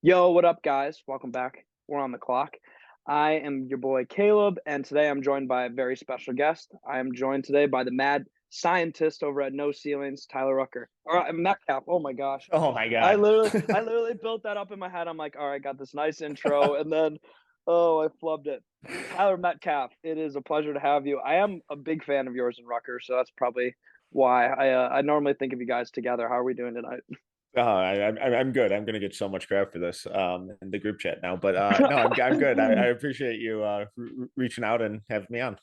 Yo, what up, guys? Welcome back. We're on the clock. I am your boy Caleb, and today I'm joined by a very special guest. I am joined today by the mad scientist over at No Ceilings, Tyler Rucker. All right, Metcalf. Oh my gosh, Oh my I God. literally, I literally built that up in my head. I'm like, all right, got this nice intro, and then, oh, I flubbed it. Tyler Metcalf, it is a pleasure to have you. I am a big fan of yours and Rucker, so that's probably why I normally think of you guys together. How are we doing tonight? I'm good. I'm gonna get so much crap for this in the group chat now, but no, I'm good. I appreciate you reaching out and having me on.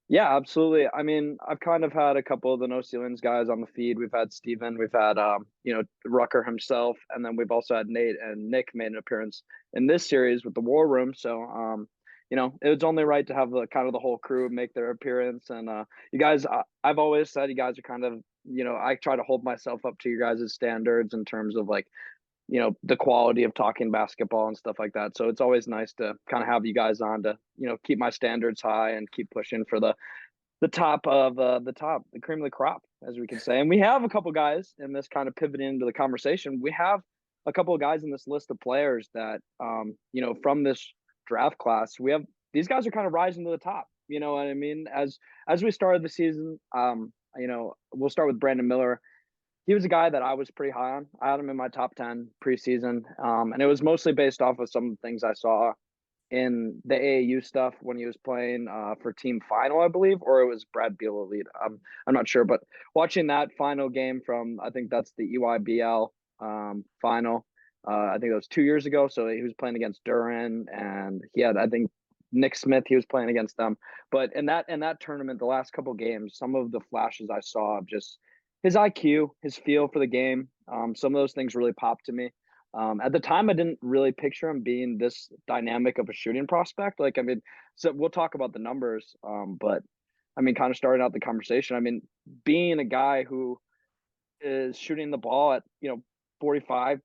Yeah, absolutely. I mean, I've kind of had a couple of the No Ceilings guys on the feed. We've had Steven, we've had Rucker himself, and then we've also had Nate and Nick made an appearance in this series with the War Room. So it was only right to have the kind of the whole crew make their appearance. And you guys, I've always said you guys are kind of, I try to hold myself up to your guys' standards in terms of like the quality of talking basketball and stuff like that. So it's always nice to kind of have you guys on to keep my standards high and keep pushing for the top of the cream of the crop, as we can say. And we have a couple guys in this kind of pivoting into the conversation. We have a couple of guys in this list of players that from this draft class. We have these guys are kind of rising to the top. You know what I mean? As we started the season, we'll start with Brandon Miller. He was a guy that I was pretty high on. I had him in my top 10 preseason. And it was mostly based off of some of the things I saw in the AAU stuff when he was playing for team final, I believe, or it was Brad Beal elite. I'm not sure, but watching that final game from, I think that's the EYBL final. I think it was 2 years ago. So he was playing against Duran, and he had, I think, Nick Smith. He was playing against them. But in that tournament, the last couple games, some of the flashes I saw of just his IQ, his feel for the game, some of those things really popped to me. At the time, I didn't really picture him being this dynamic of a shooting prospect. Like, I mean, so we'll talk about the numbers, but I mean, kind of starting out the conversation. I mean, being a guy who is shooting the ball at 45%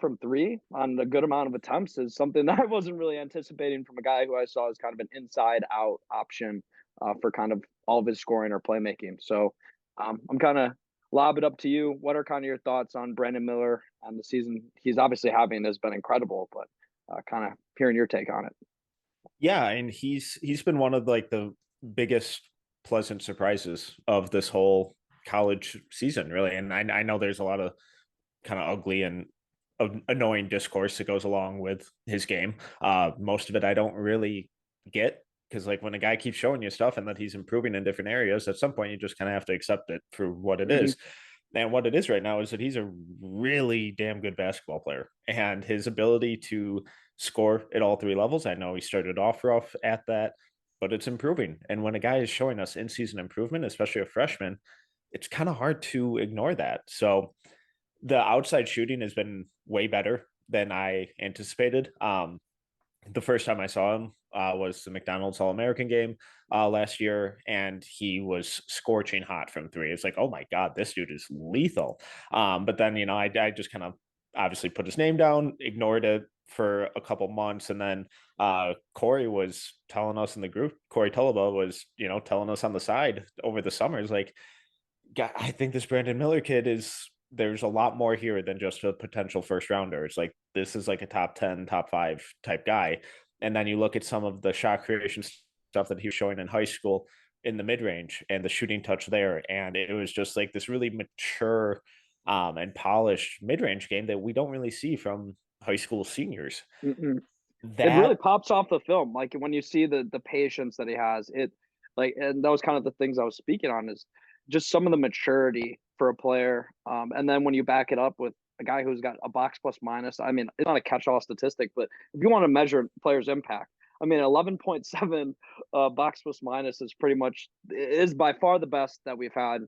from three on a good amount of attempts is something that I wasn't really anticipating from a guy who I saw as kind of an inside out option for kind of all of his scoring or playmaking. So I'm kind of lob it up to you. What are kind of your thoughts on Brandon Miller and the season he's obviously having has been incredible, but kind of hearing your take on it. Yeah, and he's been one of like the biggest pleasant surprises of this whole college season, really. And I know there's a lot of kind of ugly and annoying discourse that goes along with his game. Most of it I don't really get because like when a guy keeps showing you stuff and that he's improving in different areas, at some point you just kind of have to accept it for what it Mm-hmm. is. And what it is right now is that he's a really damn good basketball player, and his ability to score at all three levels. I know he started off rough at that, but it's improving. And when a guy is showing us in season improvement, especially a freshman, it's kind of hard to ignore that. So the outside shooting has been way better than I anticipated. The first time I saw him was the McDonald's All American game last year, and he was scorching hot from three. It's like, oh my God, this dude is lethal. But then, I just kind of obviously put his name down, ignored it for a couple months. And then Corey was telling us in the group, Corey Tulaba was, telling us on the side over the summers, like, God, I think this Brandon Miller kid is there's a lot more here than just a potential first rounder. It's like this is like a top 10, top five type guy. And then you look at some of the shot creation stuff that he was showing in high school in the mid range and the shooting touch there. And it was just like this really mature and polished mid range game that we don't really see from high school seniors. Mm-mm. It really That, pops off the film. Like when you see the patience that he has, it like, and that was kind of the things I was speaking on is just some of the maturity for a player. And then when you back it up with a guy who's got a box plus minus, I mean, it's not a catch-all statistic, but if you want to measure players' impact, I mean, 11.7 box plus minus is pretty much is by far the best that we've had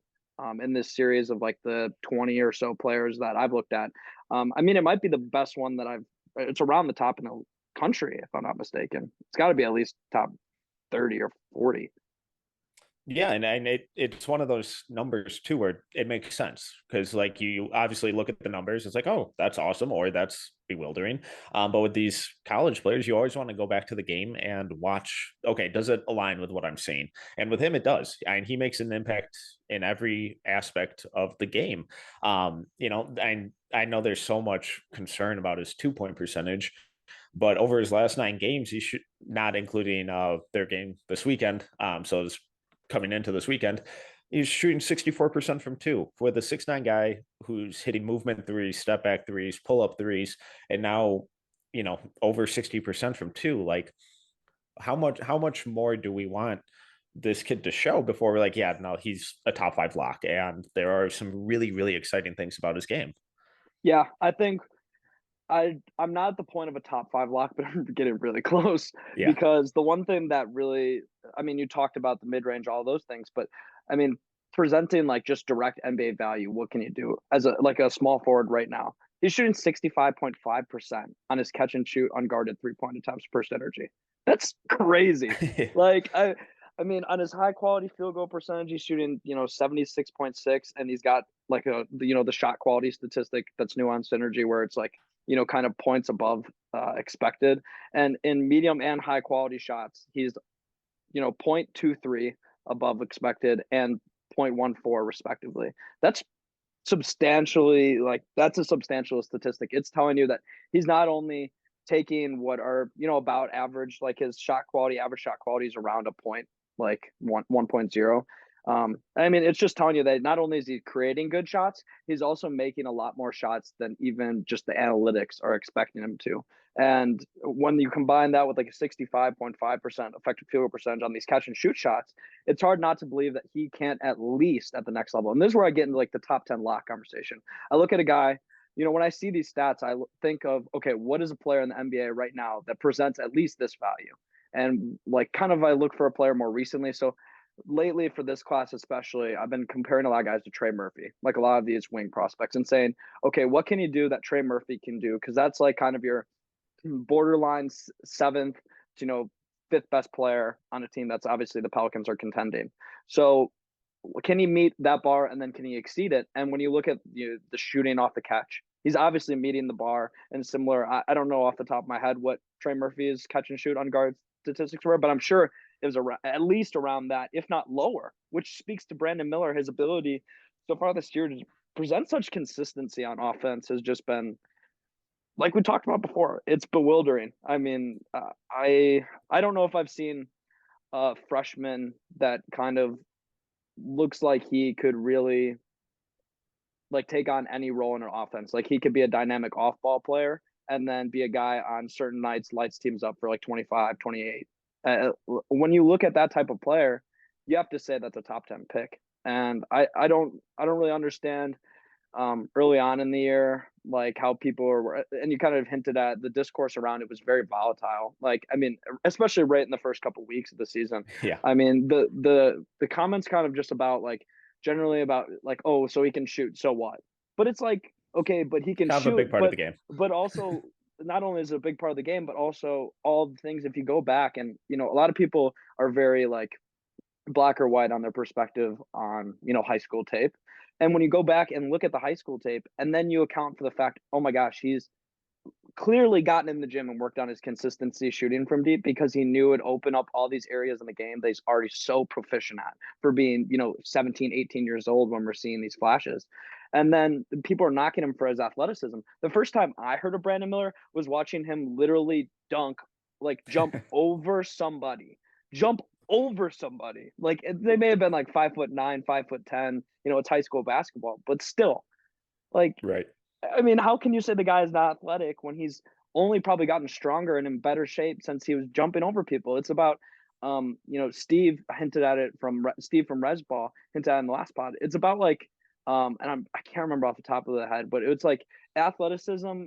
in this series of like the 20 or so players that I've looked at. I mean, it might be the best one that it's around the top in the country, if I'm not mistaken. It's got to be at least top 30 or 40. yeah, and it's one of those numbers too where it makes sense because like you obviously look at the numbers, it's like, oh, that's awesome or that's bewildering. But with these college players, you always want to go back to the game and watch, okay, does it align with what I'm seeing? And with him, it does. And he makes an impact in every aspect of the game. And I know there's so much concern about his 2-point percentage, but over his last 9 games, he should, not including their game this weekend. So it's coming into this weekend, he's shooting 64% from two with a 6'9" guy who's hitting movement threes, step back threes, pull up threes, and now, over 60% from two. Like, how much more do we want this kid to show before we're like, yeah, no, he's a top 5 lock? And there are some really, really exciting things about his game. Yeah, I think I'm not at the point of a top 5 lock, but I'm getting really close Yeah. because the one thing that really, I mean, you talked about the mid-range, all those things, but I mean, presenting like just direct NBA value, what can you do as a small forward right now? He's shooting 65.5% on his catch and shoot unguarded 3-point attempts per energy. That's crazy. Like I mean, on his high quality field goal percentage, he's shooting, 76.6, and he's got like the shot quality statistic that's nuanced energy where it's like, kind of points above expected. And in medium and high quality shots, he's, 0.23 above expected and 0.14 respectively. That's that's a substantial statistic. It's telling you that he's not only taking what are, about average, like his average shot quality is around a point, like 1.0. I mean, it's just telling you that not only is he creating good shots, he's also making a lot more shots than even just the analytics are expecting him to. And when you combine that with like a 65.5% effective field goal percentage on these catch and shoot shots, it's hard not to believe that he can't at least at the next level. And this is where I get into like the top 10 lock conversation. I look at a guy, when I see these stats, I think of, okay, what is a player in the NBA right now that presents at least this value? And like kind of I look for a player more recently. So lately for this class especially, I've been comparing a lot of guys to Trey Murphy, like a lot of these wing prospects, and saying, okay, what can you do that Trey Murphy can do? Because that's like kind of your borderline seventh to fifth best player on a team that's obviously the Pelicans are contending. So can he meet that bar and then can he exceed it? And when you look at the shooting off the catch, he's obviously meeting the bar and similar. I don't know off the top of my head what Trey Murphy's catch and shoot on guard statistics were, but I'm sure it was at least around that, if not lower, which speaks to Brandon Miller. His ability so far this year to present such consistency on offense has just been, like we talked about before, it's bewildering. I mean, I don't know if I've seen a freshman that kind of looks like he could really like take on any role in an offense. Like he could be a dynamic off-ball player and then be a guy on certain nights lights teams up for like 25, 28. When you look at that type of player, you have to say that's a top 10 pick. And I don't really understand early on in the year, like how people were, and you kind of hinted at the discourse around it was very volatile. Like, I mean, especially right in the first couple of weeks of the season. Yeah. I mean, the comments kind of just about like generally about like, oh, so he can shoot, so what? But it's like, okay, but he can Kind of a shoot, big part of the game. but also not only is it a big part of the game, but also all the things if you go back and a lot of people are very like black or white on their perspective on high school tape. And when you go back and look at the high school tape and then you account for the fact, oh my gosh, he's clearly gotten in the gym and worked on his consistency shooting from deep because he knew it opened up all these areas in the game that he's already so proficient at for being 17, 18 years old when we're seeing these flashes. And then people are knocking him for his athleticism. The first time I heard of Brandon Miller was watching him literally like jump over somebody, like they may have been like 5'9", 5'10", it's high school basketball, but still, like, Right. I mean, how can you say the guy is not athletic when he's only probably gotten stronger and in better shape since he was jumping over people? It's about, Steve hinted at it Steve from Resball hinted at in the last pod. It's about like, I can't remember off the top of the head, but it's like athleticism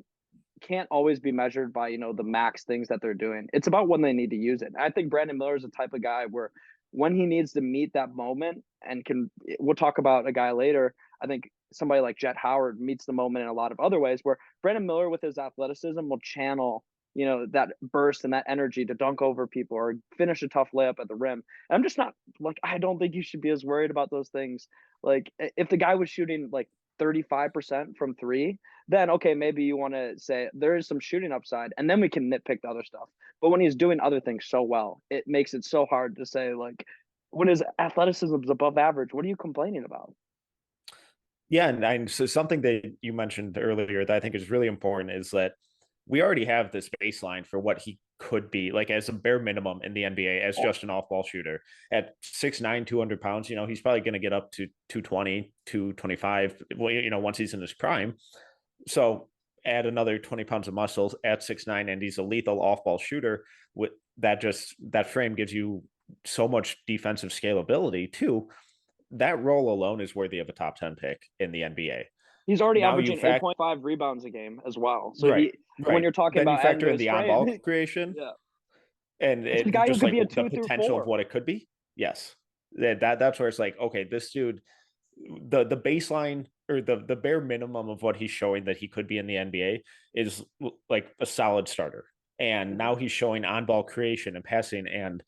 can't always be measured by the max things that they're doing. It's about when they need to use it. And I think Brandon Miller is the type of guy where when he needs to meet that moment and we'll talk about a guy later. I think somebody like Jett Howard meets the moment in a lot of other ways where Brandon Miller with his athleticism will channel that burst and that energy to dunk over people or finish a tough layup at the rim. And I'm just not like, I don't think you should be as worried about those things. Like if the guy was shooting like 35% from three, then okay, maybe you want to say there is some shooting upside and then we can nitpick the other stuff. But when he's doing other things so well, it makes it so hard to say like when his athleticism is above average, what are you complaining about? Yeah, and so something that you mentioned earlier that I think is really important is that we already have this baseline for what he could be, like as a bare minimum in the NBA as just an off-ball shooter. At 6'9", 200 pounds, he's probably going to get up to 220, 225, once he's in his prime. So add another 20 pounds of muscle at 6'9", and he's a lethal off-ball shooter. With that frame gives you so much defensive scalability too. That role alone is worthy of a top 10 pick in the NBA. He's already Now you averaging fact 8.5 rebounds a game as well. So right, when right. you're talking Then you about adding factor to in his the on-ball frame, creation yeah, and it's a it guy who just could like be a the 2 through potential of 4. what it could be. Yes, that's where it's like, okay, this dude, the baseline or the bare minimum of what he's showing that he could be in the NBA is like a solid starter. And now he's showing on-ball creation and passing and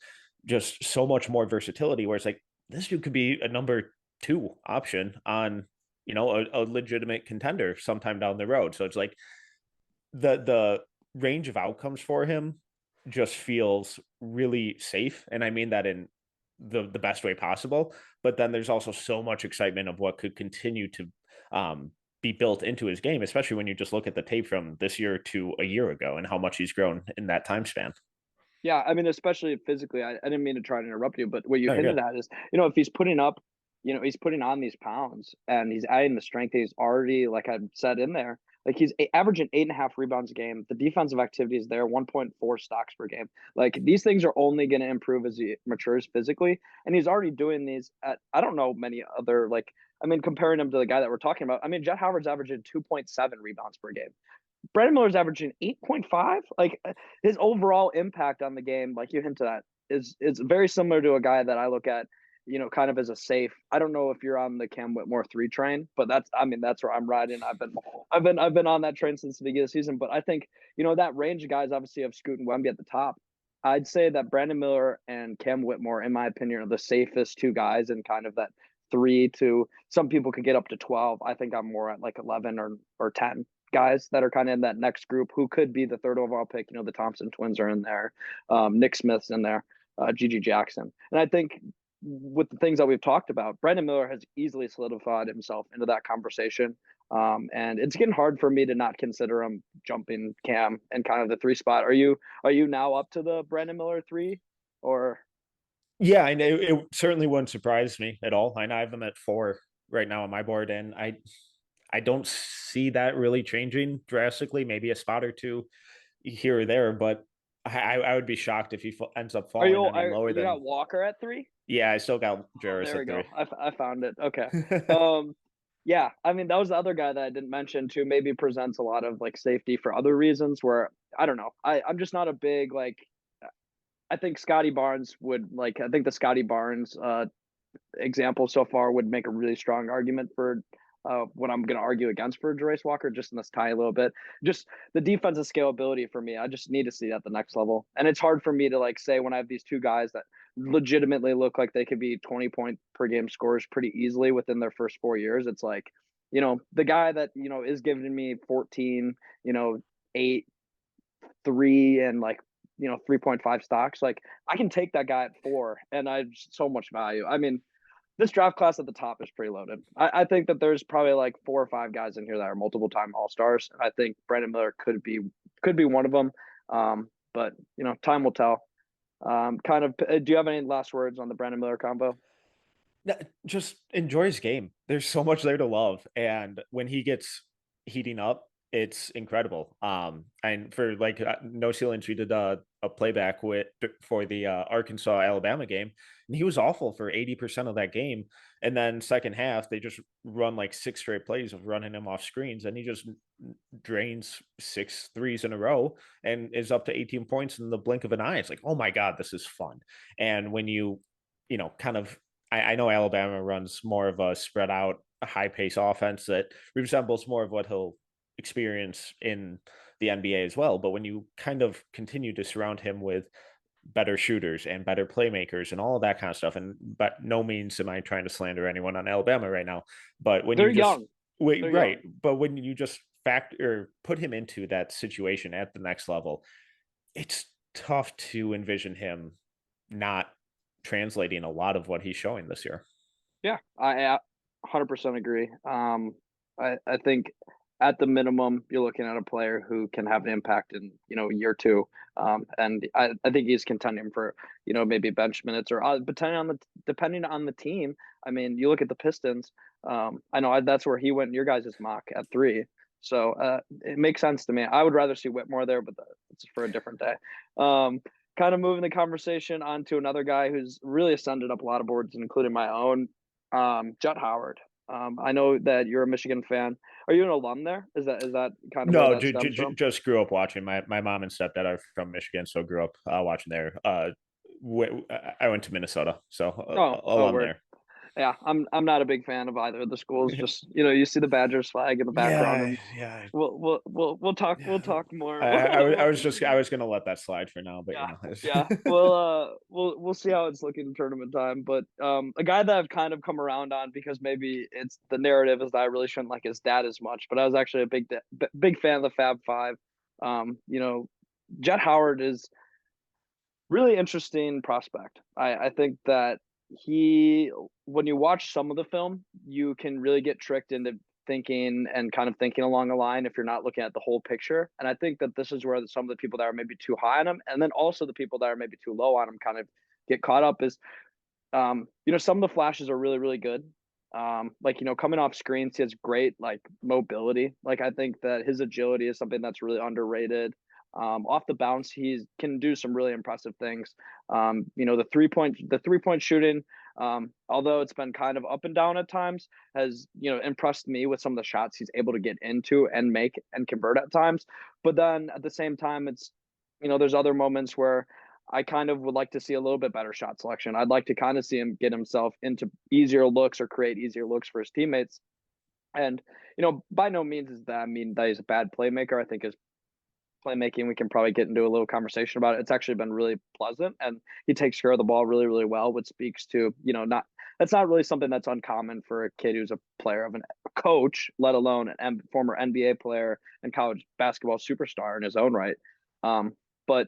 just so much more versatility. Where it's like this dude could be a number 2 option on a legitimate contender sometime down the road. So it's like the range of outcomes for him just feels really safe, and I mean that in the best way possible. But then there's also so much excitement of what could continue to be built into his game, especially when you just look at the tape from this year to a year ago and how much he's grown in that time span. Yeah, I mean, especially physically. I didn't mean to try to interrupt you, but what you No, you're hinted good. at is, if he's putting up, he's putting on these pounds and he's adding the strength he's already, like I said in there, like he's averaging 8.5 rebounds a game. The defensive activity is there, 1.4 stocks per game. Like these things are only going to improve as he matures physically. And he's already doing these at, I don't know, many other, like, I mean, comparing him to the guy that we're talking about, I mean, Jett Howard's averaging 2.7 rebounds per game. Brandon Miller's averaging 8.5. Like his overall impact on the game, like you hinted at, is very similar to a guy that I look at, kind of as a safe. I don't know if you're on the Cam Whitmore 3 train, but that's where I'm riding. I've been on that train since the beginning of the season. But I think, that range of guys obviously have Scoot and Wemby at the top. I'd say that Brandon Miller and Cam Whitmore, in my opinion, are the safest 2 guys in kind of that 3 to some people could get up to 12. I think I'm more at like 11 or 10 guys that are kind of in that next group who could be the 3rd overall pick. The Thompson twins are in there. Nick Smith's in there. Gigi Jackson. And I think with the things that we've talked about, Brandon Miller has easily solidified himself into that conversation. And it's getting hard for me to not consider him jumping Cam and kind of the 3 spot. Are you now up to the Brandon Miller 3 or? Yeah, and it certainly wouldn't surprise me at all. I have them at 4 right now on my board, and I don't see that really changing drastically. Maybe a spot or 2 here or there, but I would be shocked if he ends up Are falling you any are lower you than. got Walker at 3? Yeah, I still got Oh, Jarvis there we at go. 3. I found it. Okay. Um, yeah, I mean that was the other guy that I didn't mention too. Maybe presents a lot of like safety for other reasons. Where I don't know. I'm just not a big like. I think Scotty Barnes would like. I think the Scotty Barnes example so far would make a really strong argument for what I'm going to argue against for Jarace Walker, just in this tiny little bit. Just the defensive scalability for me, I just need to see at the next level. And it's hard for me to like say when I have these 2 guys that legitimately look like they could be 20-point per game scorers pretty easily within their first 4 years. It's like, the guy that, is giving me 14, 8, 3, and like, 3.5 stocks. Like I can take that guy at 4 and I just so much value. I mean, this draft class at the top is pretty loaded. I think that there's probably like 4 or 5 guys in here that are multiple time All Stars. I think Brandon Miller could be one of them. But time will tell. Kind of. Do you have any last words on the Brandon Miller combo? No, just enjoy his game. There's so much there to love, and when he gets heating up, it's incredible. And for like no ceilings, we did a playback with for the Arkansas Alabama game, and he was awful for 80% of that game. And then second half, they just run like 6 straight plays of running him off screens, and he just drains 6 threes in a row and is up to 18 points in the blink of an eye. It's like, oh my god, this is fun. And when kind of I know Alabama runs more of a spread out, a high pace offense that resembles more of what he'll experience in the NBA as well. But when you kind of continue to surround him with better shooters and better playmakers and all of that kind of stuff, and but no means am I trying to slander anyone on Alabama right now. But when They're you just young. wait, They're right, young. but when you just factor put him into that situation at the next level, it's tough to envision him not translating a lot of what he's showing this year. Yeah, I 100% agree. I think at the minimum, you're looking at a player who can have an impact in, year two. And I think he's contending for, maybe bench minutes or depending on the team. I mean, you look at the Pistons. I know that's where he went in your guys' mock at 3. So it makes sense to me. I would rather see Whitmore there, but that's for a different day. Kind of moving the conversation on to another guy who's really ascended up a lot of boards, including my own, Jett Howard. I know that you're a Michigan fan. Are you an alum there? Is that kind of where No, that stems from? just grew up watching. My mom and stepdad are from Michigan, so grew up watching there. I went to Minnesota, so Oh, alum word. there. Yeah, I'm not a big fan of either of the schools. Just you see the Badgers flag in the background, Yeah, and yeah, we'll yeah. talk more. I was gonna let that slide for now, but Yeah, yeah. We'll see how it's looking in tournament time. But a guy that I've kind of come around on because maybe it's the narrative is that I really shouldn't like his dad as much, but I was actually a big fan of the Fab Five. Jett Howard is really interesting prospect. I think that when you watch some of the film, you can really get tricked into thinking along a line if you're not looking at the whole picture. And I think that this is where some of the people that are maybe too high on him, and then also the people that are maybe too low on him, kind of get caught up. Is some of the flashes are really really good. Like coming off screens, he has great like mobility. Like I think that his agility is something that's really underrated. Off the bounce, he can do some really impressive things. The 3-point shooting, although it's been kind of up and down at times, has impressed me with some of the shots he's able to get into and make and convert at times. But then at the same time, it's there's other moments where I kind of would like to see a little bit better shot selection. I'd like to kind of see him get himself into easier looks or create easier looks for his teammates. And by no means is that I mean that he's a bad playmaker. I think his playmaking, we can probably get into a little conversation about it. It's actually been really pleasant, and he takes care of the ball really, really well, which speaks to not that's not really something that's uncommon for a kid who's a player of a coach, let alone an former NBA player and college basketball superstar in his own right. But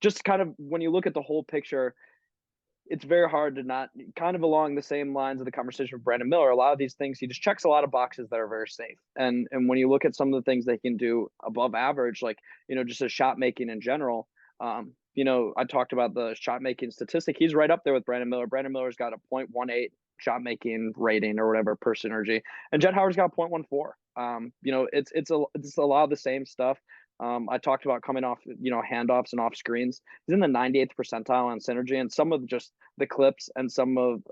just kind of when you look at the whole picture, it's very hard to not kind of along the same lines of the conversation with Brandon Miller. A lot of these things, he just checks a lot of boxes that are very safe. And when you look at some of the things they can do above average, like, just a shot making in general, I talked about the shot making statistic. He's right up there with Brandon Miller. Brandon Miller's got a 0.18 shot making rating or whatever per synergy. And Jett Howard's got a 0.14. It's a lot of the same stuff. I talked about coming off, handoffs and off screens. He's in the 98th percentile on synergy, and some of just the clips and some of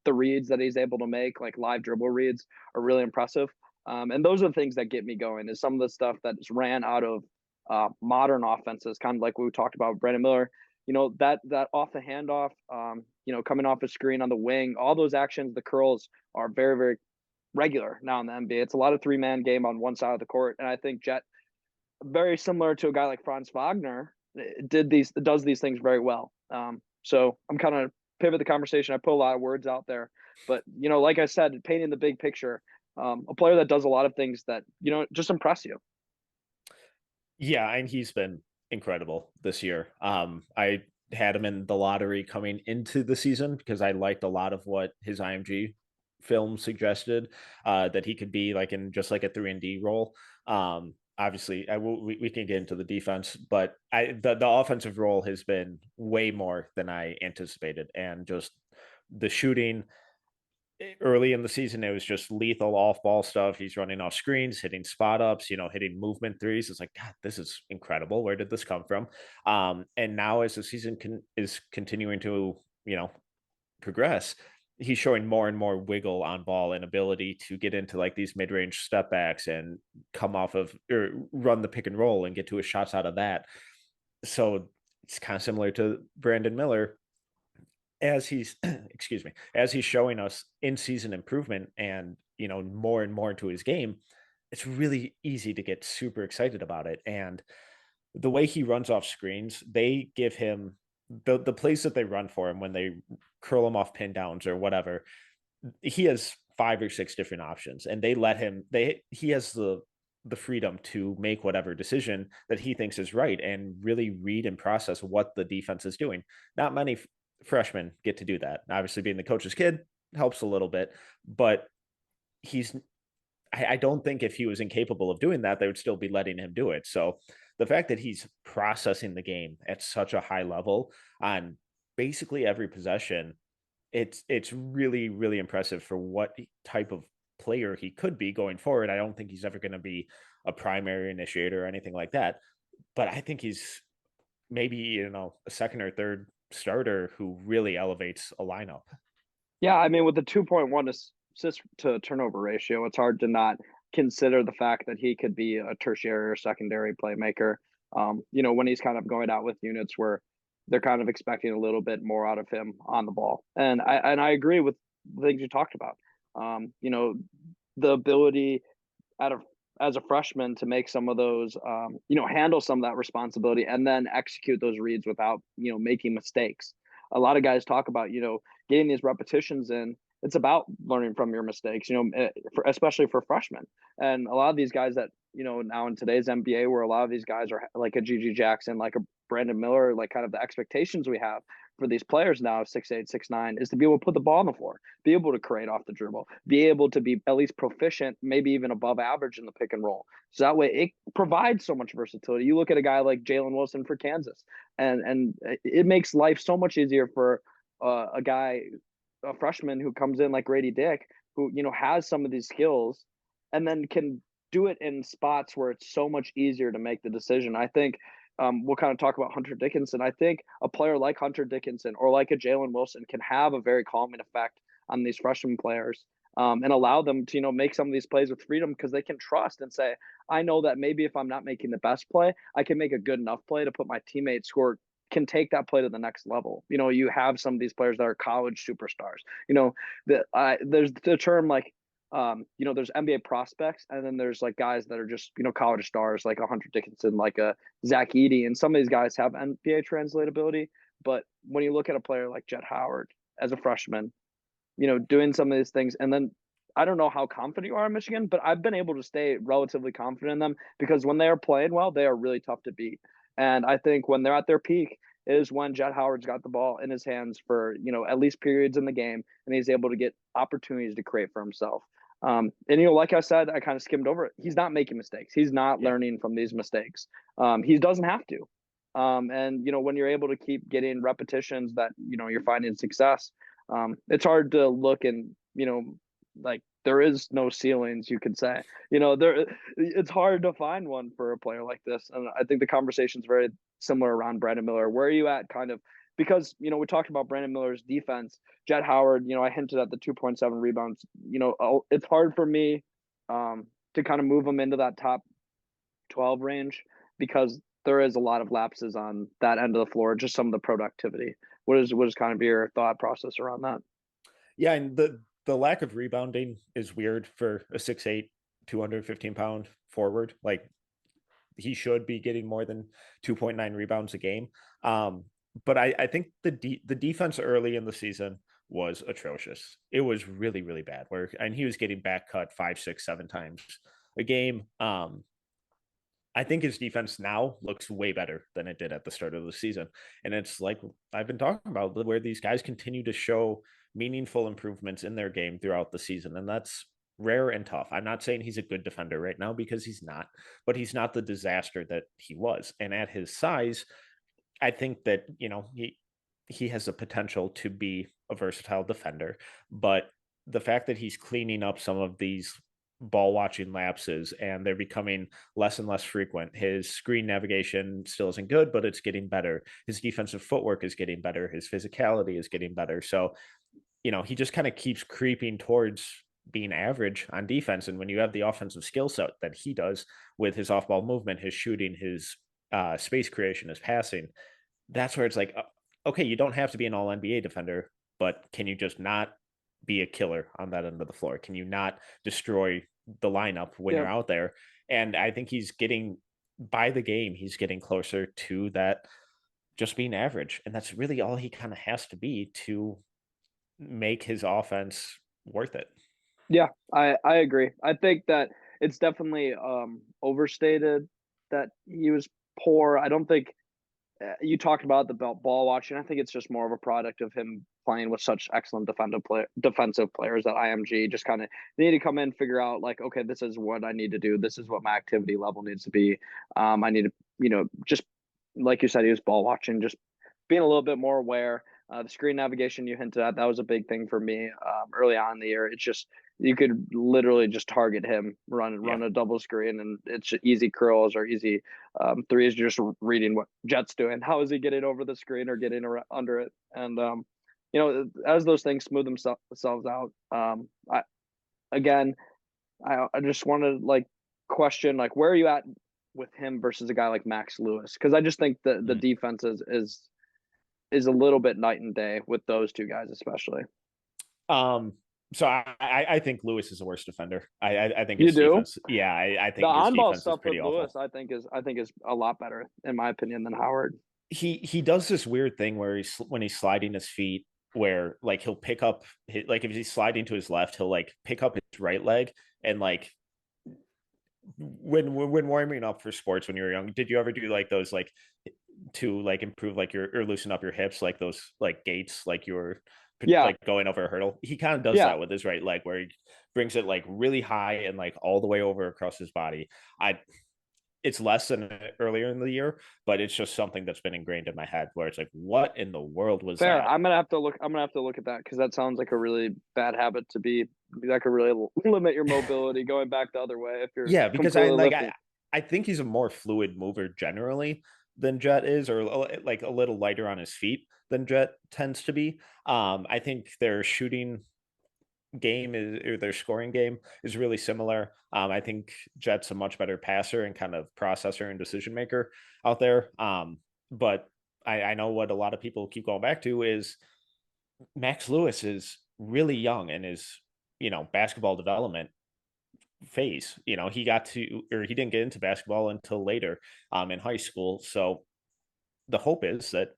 the reads that he's able to make, like live dribble reads, are really impressive. And those are the things that get me going. Is some of the stuff that is ran out of modern offenses, kind of like we talked about with Brandon Miller. That off the handoff, coming off a screen on the wing, all those actions, the curls are very very regular now in the NBA. It's a lot of 3-man game on one side of the court, and I think Jett, very similar to a guy like Franz Wagner, does these things very well. So I'm kind of pivot the conversation. I put a lot of words out there, but like I said, painting the big picture, a player that does a lot of things that just impress you. Yeah, and he's been incredible this year. I had him in the lottery coming into the season because I liked a lot of what his IMG film suggested, that he could be like in just like a 3-and-D role. Obviously, we can get into the defense, but the offensive role has been way more than I anticipated, and just the shooting early in the season, it was just lethal off ball stuff. He's running off screens, hitting spot ups, hitting movement threes. It's like, God, this is incredible. Where did this come from? And now as the season is continuing to, progress, he's showing more and more wiggle on ball and ability to get into like these mid-range step backs and come off of or run the pick and roll and get to his shots out of that. So it's kind of similar to Brandon Miller as he's excuse me, as he's showing us in season improvement and more and more into his game. It's really easy to get super excited about it. And the way he runs off screens, they give him the plays that they run for him when they curl him off pin downs or whatever. He has 5 or 6 different options, and they let him. He has the freedom to make whatever decision that he thinks is right and really read and process what the defense is doing. Not many freshmen get to do that. Obviously, being the coach's kid helps a little bit, but he's I don't think if he was incapable of doing that, they would still be letting him do it. So the fact that he's processing the game at such a high level on basically every possession, it's really, really impressive for what type of player he could be going forward. I don't think he's ever going to be a primary initiator or anything like that, but I think he's maybe, a second or third starter who really elevates a lineup. Yeah, I mean, with the 2.1 assist to turnover ratio, it's hard to not consider the fact that he could be a tertiary or secondary playmaker. When he's kind of going out with units where they're kind of expecting a little bit more out of him on the ball. And I agree with the things you talked about. The ability out of as a freshman to make some of those, handle some of that responsibility and then execute those reads without, making mistakes. A lot of guys talk about, getting these repetitions in. It's about learning from your mistakes, especially for freshmen. And a lot of these guys that, now in today's NBA, where a lot of these guys are like a GG Jackson, like a Brandon Miller, like kind of the expectations we have for these players now, 6'8", 6'9", is to be able to put the ball on the floor, be able to create off the dribble, be able to be at least proficient, maybe even above average in the pick and roll. So that way it provides so much versatility. You look at a guy like Jalen Wilson for Kansas, and it makes life so much easier for a freshman who comes in like Grady Dick, who, has some of these skills and then can do it in spots where it's so much easier to make the decision. I think we'll kind of talk about Hunter Dickinson. I think a player like Hunter Dickinson or like a Jalen Wilson can have a very calming effect on these freshman players, and allow them to, make some of these plays with freedom because they can trust and say, I know that maybe if I'm not making the best play, I can make a good enough play to put my teammates who can take that play to the next level. You have some of these players that are college superstars. There's the term like, there's NBA prospects, and then there's like guys that are just, college stars, like a Hunter Dickinson, like a Zach Edey, and some of these guys have NBA translatability. But when you look at a player like Jett Howard as a freshman, doing some of these things, and then I don't know how confident you are in Michigan, but I've been able to stay relatively confident in them because when they are playing well, they are really tough to beat. And I think when they're at their peak is when Jett Howard's got the ball in his hands for, at least periods in the game, and he's able to get opportunities to create for himself. And like I said, I kind of skimmed over it. He's not making mistakes. He's not Yeah. learning from these mistakes. He doesn't have to. And when you're able to keep getting repetitions that you're finding success, it's hard to look and like there is no ceilings, you could say. It's hard to find one for a player like this, and I think the conversation is very similar around Brandon Miller. Where are you at, kind of? Because we talked about Brandon Miller's defense. Jett Howard, I hinted at the 2.7 rebounds. It's hard for me to kind of move him into that top 12 range because there is a lot of lapses on that end of the floor, just some of the productivity. What is kind of your thought process around that? Yeah, and the lack of rebounding is weird for a 6'8", 215-pound forward. Like he should be getting more than 2.9 rebounds a game. But I think the defense early in the season was atrocious. It was really, really bad. And he was getting back cut 5, 6, 7 times a game. I think his defense now looks way better than it did at the start of the season. And it's like I've been talking about, where these guys continue to show meaningful improvements in their game throughout the season. And that's rare and tough. I'm not saying he's a good defender right now because he's not, but he's not the disaster that he was. And at his size, I think that, he has the potential to be a versatile defender, but the fact that he's cleaning up some of these ball watching lapses and they're becoming less and less frequent. His screen navigation still isn't good, but it's getting better. His defensive footwork is getting better. His physicality is getting better. So, he just kind of keeps creeping towards being average on defense. And when you have the offensive skill set that he does with his off ball movement, his shooting, his space creation, his passing, that's where it's like, okay, you don't have to be an all NBA defender, but can you just not be a killer on that end of the floor? Can you not destroy the lineup when Yeah. you're out there? And I think he's getting by the game, he's getting closer to that just being average. And that's really all he kind of has to be to make his offense worth it. Yeah, I agree. I think that it's definitely overstated that he was poor. I don't think you talked about the ball watching. I think it's just more of a product of him playing with such excellent defensive players at IMG. Just kind of they need to come in, figure out like, okay, this is what I need to do. This is what my activity level needs to be. I need to, just like you said, he was ball watching, just being a little bit more aware. The screen navigation you hinted at, that was a big thing for me early on in the year. It's just you could literally just target him, run a double screen, and it's easy curls or easy threes. Just reading what Jett's doing. How is he getting over the screen or getting under it? And as those things smooth themselves out, I just want to like question like where are you at with him versus a guy like Max Lewis? Because I just think the defense is a little bit night and day with those two guys, especially. So I think Lewis is the worst defender. I think You his do? defense. Yeah, I The think his on-ball defense is stuff with pretty Lewis, awful. I think is a lot better in my opinion than Howard. He does this weird thing where when he's sliding his feet, where like he'll pick up like if he's sliding to his left, he'll like pick up his right leg and like when warming up for sports when you were young, did you ever do like those like to like improve like your or loosen up your hips like those like gates like you were Yeah, like going over a hurdle? He kind of does yeah, that with his right leg where he brings it like really high and like all the way over across his body. I It's less than earlier in the year, but it's just something that's been ingrained in my head where it's like, what in the world was fair. that? I'm gonna have to look at that because that sounds like a really bad habit to be. That could really limit your mobility going back the other way if you're Yeah, because completely lifting. I think he's a more fluid mover generally than Jett is, or like a little lighter on his feet than Jett tends to be. I think their shooting game is or their scoring game is really similar. I think Jett's a much better passer and kind of processor and decision maker out there. But I know what a lot of people keep going back to is Max Lewis is really young in his basketball development phase. He got to or he didn't get into basketball until later in high school. So the hope is that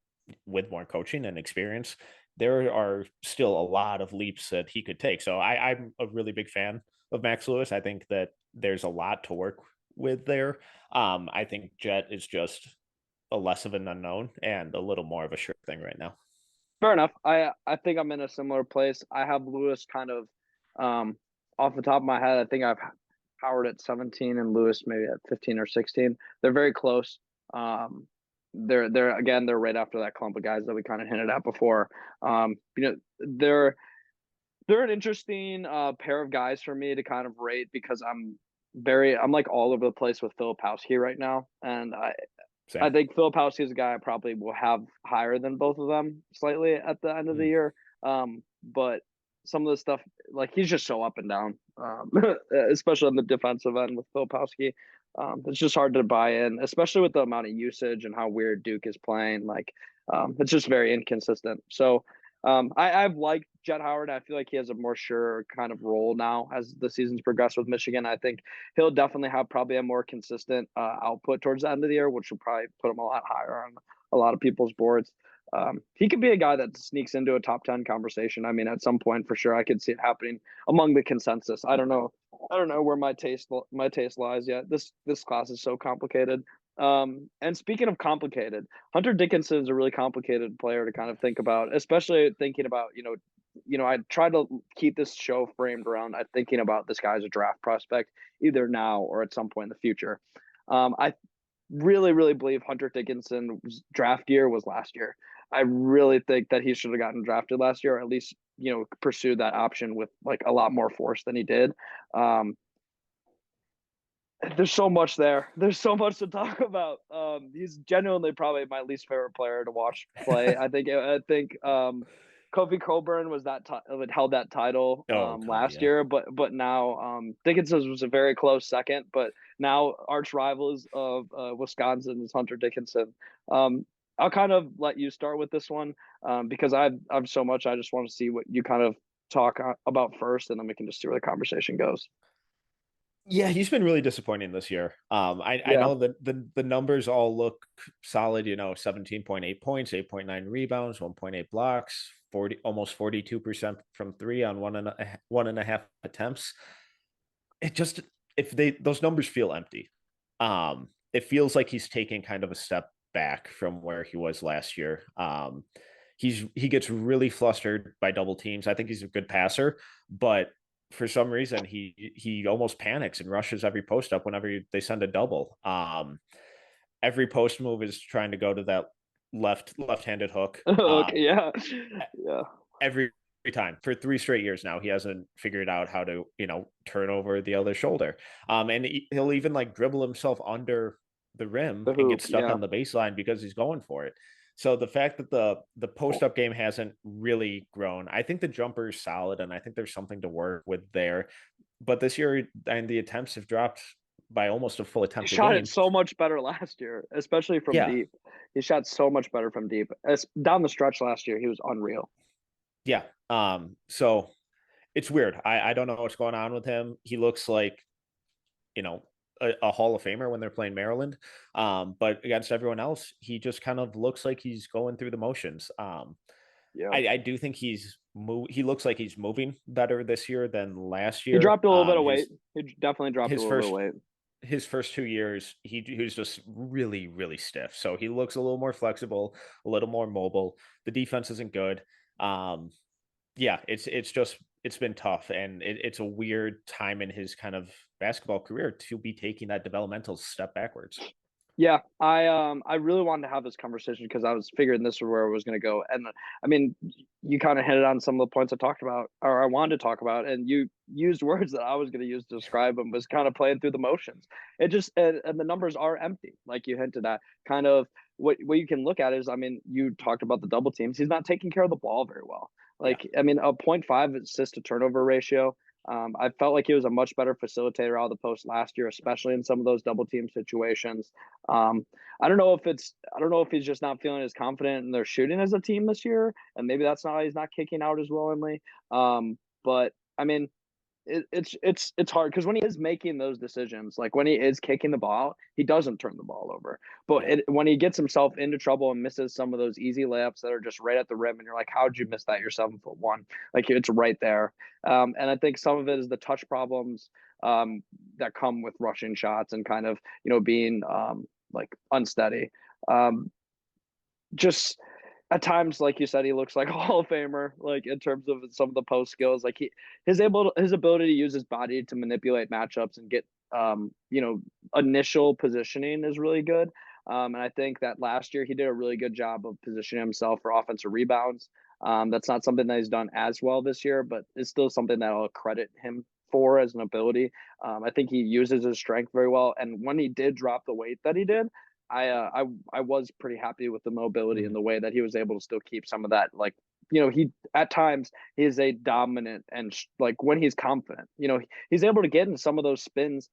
with more coaching and experience, there are still a lot of leaps that he could take. So I'm a really big fan of Max Lewis. I think that there's a lot to work with there. I think Jett is just a less of an unknown and a little more of a sure thing right now. Fair enough. I think I'm in a similar place. I have Lewis kind of off the top of my head. I think I've Howard at 17 and Lewis maybe at 15 or 16. They're very close. They're right after that clump of guys that we kind of hinted at before. They're an interesting pair of guys for me to kind of rate because I'm like all over the place with Filipowski right now, and Same. I think Filipowski is a guy I probably will have higher than both of them slightly at the end of the year. But some of the stuff, like he's just so up and down, especially on the defensive end with Filipowski. It's just hard to buy in, especially with the amount of usage and how weird Duke is playing. Like, it's just very inconsistent. So, I've liked Jett Howard. I feel like he has a more sure kind of role now as the season's progressed with Michigan. I think he'll definitely have probably a more consistent output towards the end of the year, which will probably put him a lot higher on a lot of people's boards. He could be a guy that sneaks into a top 10 conversation. I mean, at some point for sure, I could see it happening among the consensus. I don't know where my taste lies yet. This class is so complicated. And speaking of complicated, Hunter Dickinson is a really complicated player to kind of think about, especially thinking about, I try to keep this show framed around thinking about this guy as a draft prospect, either now or at some point in the future. I really, really believe Hunter Dickinson's draft year was last year. I really think that he should have gotten drafted last year, or at least, pursued that option with like a lot more force than he did. There's so much there. There's so much to talk about. He's genuinely probably my least favorite player to watch play. I think Kofi Coburn was held that title Oh God, last yeah. year, but now Dickinson was a very close second. But now arch rivals of Wisconsin is Hunter Dickinson. I'll kind of let you start with this one because I've so much. I just want to see what you kind of talk about first, and then we can just see where the conversation goes. Yeah, he's been really disappointing this year. I Yeah. know that the numbers all look solid, 17.8 points, 8.9 rebounds, 1.8 blocks, 42% from three on one and a half attempts. It just if those numbers feel empty. It feels like he's taking kind of a step back from where he was last year. He gets really flustered by double teams. I think he's a good passer, but for some reason he almost panics and rushes every post up whenever they send a double. Every post move is trying to go to that left-handed hook. Okay, yeah, yeah. Every time for 3 straight years now, he hasn't figured out how to, turn over the other shoulder. And he'll even like dribble himself under the rim The and get hoop, stuck yeah. on the baseline because he's going for it. So the fact that the post up game hasn't really grown, I think the jumper is solid, and I think there's something to work with there. But this year, and the attempts have dropped by almost a full He attempt a shot it game. so much better last year, especially from Yeah, deep. He shot so much better from deep. As down the stretch last year, he was unreal. yeah. So it's weird. I don't know what's going on with him. He looks like, you know, a Hall of Famer when they're playing Maryland. But against everyone else, he just kind of looks like he's going through the motions. Yeah. I do think he looks like he's moving better this year than last He year. dropped a little bit of weight. He definitely dropped a His little bit of first weight. his first 2 years, he was just really, really stiff. So he looks a little more flexible, a little more mobile. The defense isn't good. Um, yeah, it's been tough, and it's a weird time in his kind of basketball career to be taking that developmental step backwards. Yeah, I really wanted to have this conversation because I was figuring this is where it was going to go, and I mean, you kind of hinted on some of the points I talked about, or I wanted to talk about, and you used words that I was going to use to describe him. Was kind of playing through the motions. It just and the numbers are empty, like you hinted at. Kind of what you can look at is, I mean, you talked about the double teams. He's not taking care of the ball very well. Yeah. Like, I mean, a .5 assist to turnover ratio. I felt like he was a much better facilitator out of the post last year, especially in some of those double team situations. Um, I don't know if he's just not feeling as confident in their shooting as a team this year, and maybe that's not why he's not kicking out as willingly. But I mean, it's hard because when he is making those decisions, like when he is kicking the ball, he doesn't turn the ball over. But Yeah. when he gets himself into trouble and misses some of those easy layups that are just right at the rim, and you're like, how'd you miss that? You're 7'1", like it's right there. And I think some of it is the touch problems that come with rushing shots and kind of being like unsteady. Um, just at times, like you said, he looks like a Hall of Famer, like in terms of some of the post skills. Like his ability to use his body to manipulate matchups and get initial positioning is really good. And I think that last year he did a really good job of positioning himself for offensive rebounds. That's not something that he's done as well this year, but it's still something that I'll credit him for as an ability. I think he uses his strength very well, and when he did drop the weight that he did, I was pretty happy with the mobility and Mhm. the way that he was able to still keep some of that. Like, he at times he is a dominant and like when he's confident, he's able to get in some of those spins,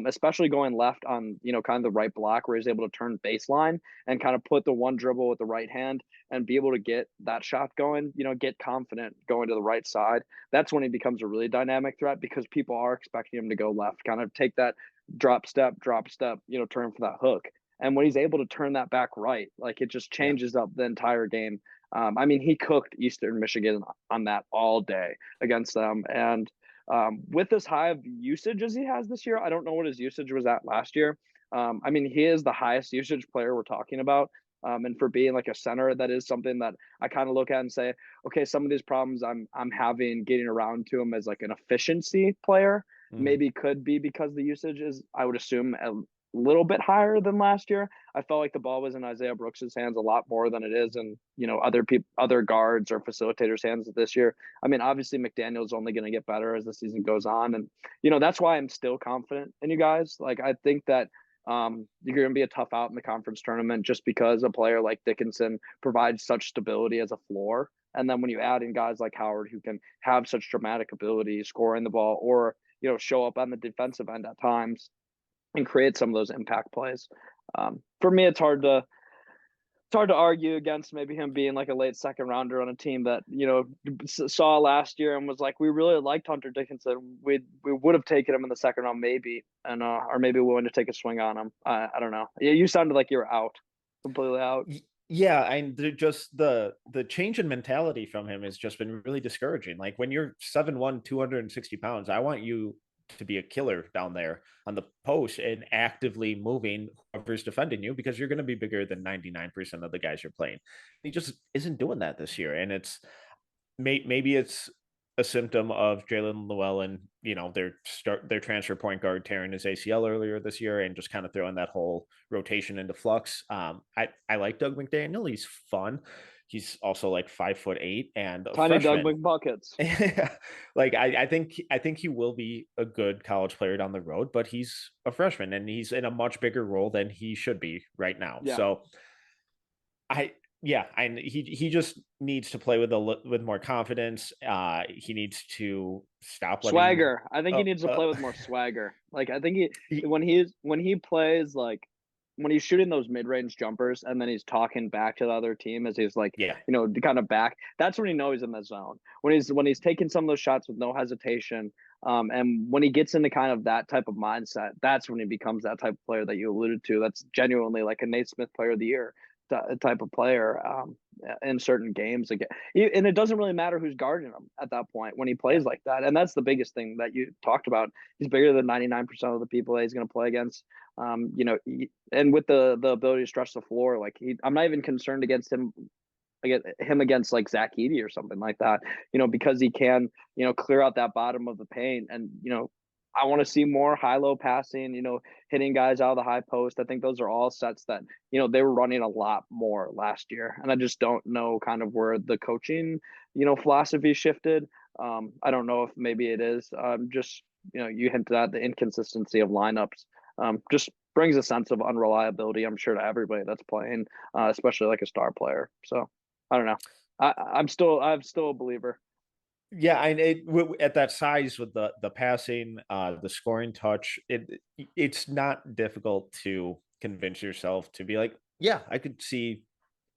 especially going left on kind of the right block where he's able to turn baseline and kind of put the one dribble with the right hand and be able to get that shot going. Get confident going to the right side. That's when he becomes a really dynamic threat because people are expecting him to go left, kind of take that drop step, turn for that hook. And when he's able to turn that back right, like it just Yeah. changes up the entire game. I mean, he cooked Eastern Michigan on that all day against them. And with as high of usage as he has this year, I don't know what his usage was at last year. I mean, he is the highest usage player we're talking about. And for being like a center, that is something that I kind of look at and say, okay, some of these problems I'm having getting around to him as like an efficiency player Mhm. maybe could be because the usage is, I would assume, little bit higher than last year. I felt like the ball was in Isaiah Brooks's hands a lot more than it is in other guards or facilitators' hands this year. I mean, obviously McDaniel's only going to get better as the season goes on, and that's why I'm still confident in you guys. Like I think that you're going to be a tough out in the conference tournament just because a player like Dickinson provides such stability as a floor. And then when you add in guys like Howard who can have such dramatic ability scoring the ball or show up on the defensive end at times and create some of those impact plays. For me, it's hard to argue against maybe him being like a late second rounder on a team that saw last year and was like, we really liked Hunter Dickinson. We would have taken him in the second round maybe, and or maybe willing to take a swing on him. I don't know. Yeah, you sounded like you were out, completely out. Yeah, and just the change in mentality from him has just been really discouraging. Like when you're 7'1", 260 pounds, I want you to be a killer down there on the post and actively moving whoever's defending you because you're going to be bigger than 99% of the guys you're playing. He just isn't doing that this year. And maybe it's a symptom of Jalen Llewellyn, their transfer point guard tearing his ACL earlier this year and just kind of throwing that whole rotation into flux. I like Doug McDaniel. He's fun. He's also like 5'8" and a Tiny Doug freshman. McBuckets. Like I think he will be a good college player down the road, but he's a freshman and he's in a much bigger role than he should be right now. Yeah. So I yeah, and he just needs to play with more confidence. He needs to stop letting Swagger. I think he uh, needs to uh, play with more swagger. Like I think he, when he plays like when he's shooting those mid-range jumpers and then he's talking back to the other team as he's like, yeah, kind of back, that's when you know he's in the zone. When he's taking some of those shots with no hesitation, and when he gets into kind of that type of mindset, that's when he becomes that type of player that you alluded to. That's genuinely like a Nate Smith Player of the Year type of player in certain games again. And it doesn't really matter who's guarding him at that point when he plays yeah. like that. And that's the biggest thing that you talked about. He's bigger than 99% of the people that he's going to play against. And with the ability to stretch the floor, like I'm not even concerned against him. Against like Zach Edey or something like that, because he can, clear out that bottom of the paint. And, I want to see more high-low passing, hitting guys out of the high post. I think those are all sets that, they were running a lot more last year. And I just don't know kind of where the coaching, philosophy shifted. I don't know if maybe it is just, you hinted at the inconsistency of lineups. Just brings a sense of unreliability, I'm sure, to everybody that's playing, especially like a star player. So I don't know. I'm still a believer. Yeah, and at that size with the passing, the scoring touch, it's not difficult to convince yourself to be like, yeah, I could see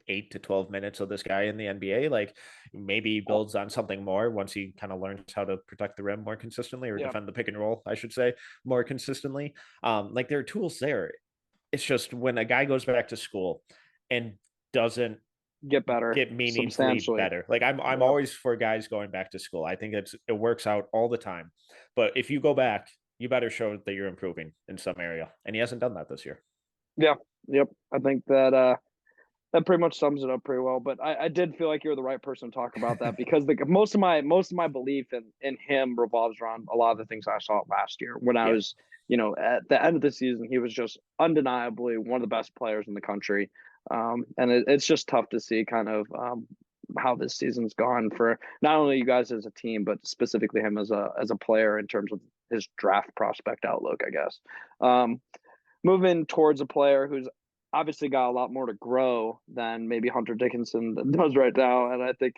8 to 12 minutes of this guy in the NBA. Like maybe he builds on something more once he kind of learns how to protect the rim more consistently or Yeah. defend the pick and roll, I should say, more consistently. Like there are tools there. It's just when a guy goes back to school and doesn't Get better get meaningfully substantially. better. Like I'm Yep. always for guys going back to school. I think it works out all the time. But if you go back, you better show that you're improving in some area. And he hasn't done that this year. Yeah. Yep. I think that pretty much sums it up pretty well. But I did feel like you're the right person to talk about that because most of my belief in him revolves around a lot of the things I saw last year when I Yeah. was, at the end of the season, he was just undeniably one of the best players in the country. And it's just tough to see kind of how this season's gone for not only you guys as a team, but specifically him as a player in terms of his draft prospect outlook, I guess. Moving towards a player who's obviously got a lot more to grow than maybe Hunter Dickinson does right now. And I think,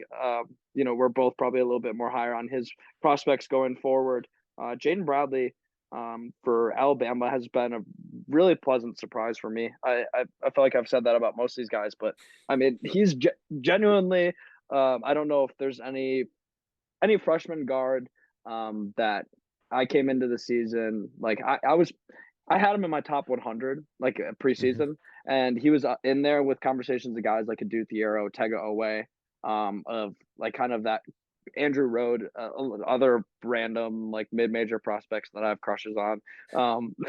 we're both probably a little bit more higher on his prospects going forward. Jaden Bradley for Alabama has been a really pleasant surprise for me. I feel like I've said that about most of these guys, but I mean, he's genuinely, I don't know if there's any freshman guard that I came into the season, like I had him in my top 100, like Mhm. preseason, and he was in there with conversations of guys like Adu Thiero, Tega Owe, of like kind of that Andrew Road, other random like mid-major prospects that I have crushes on,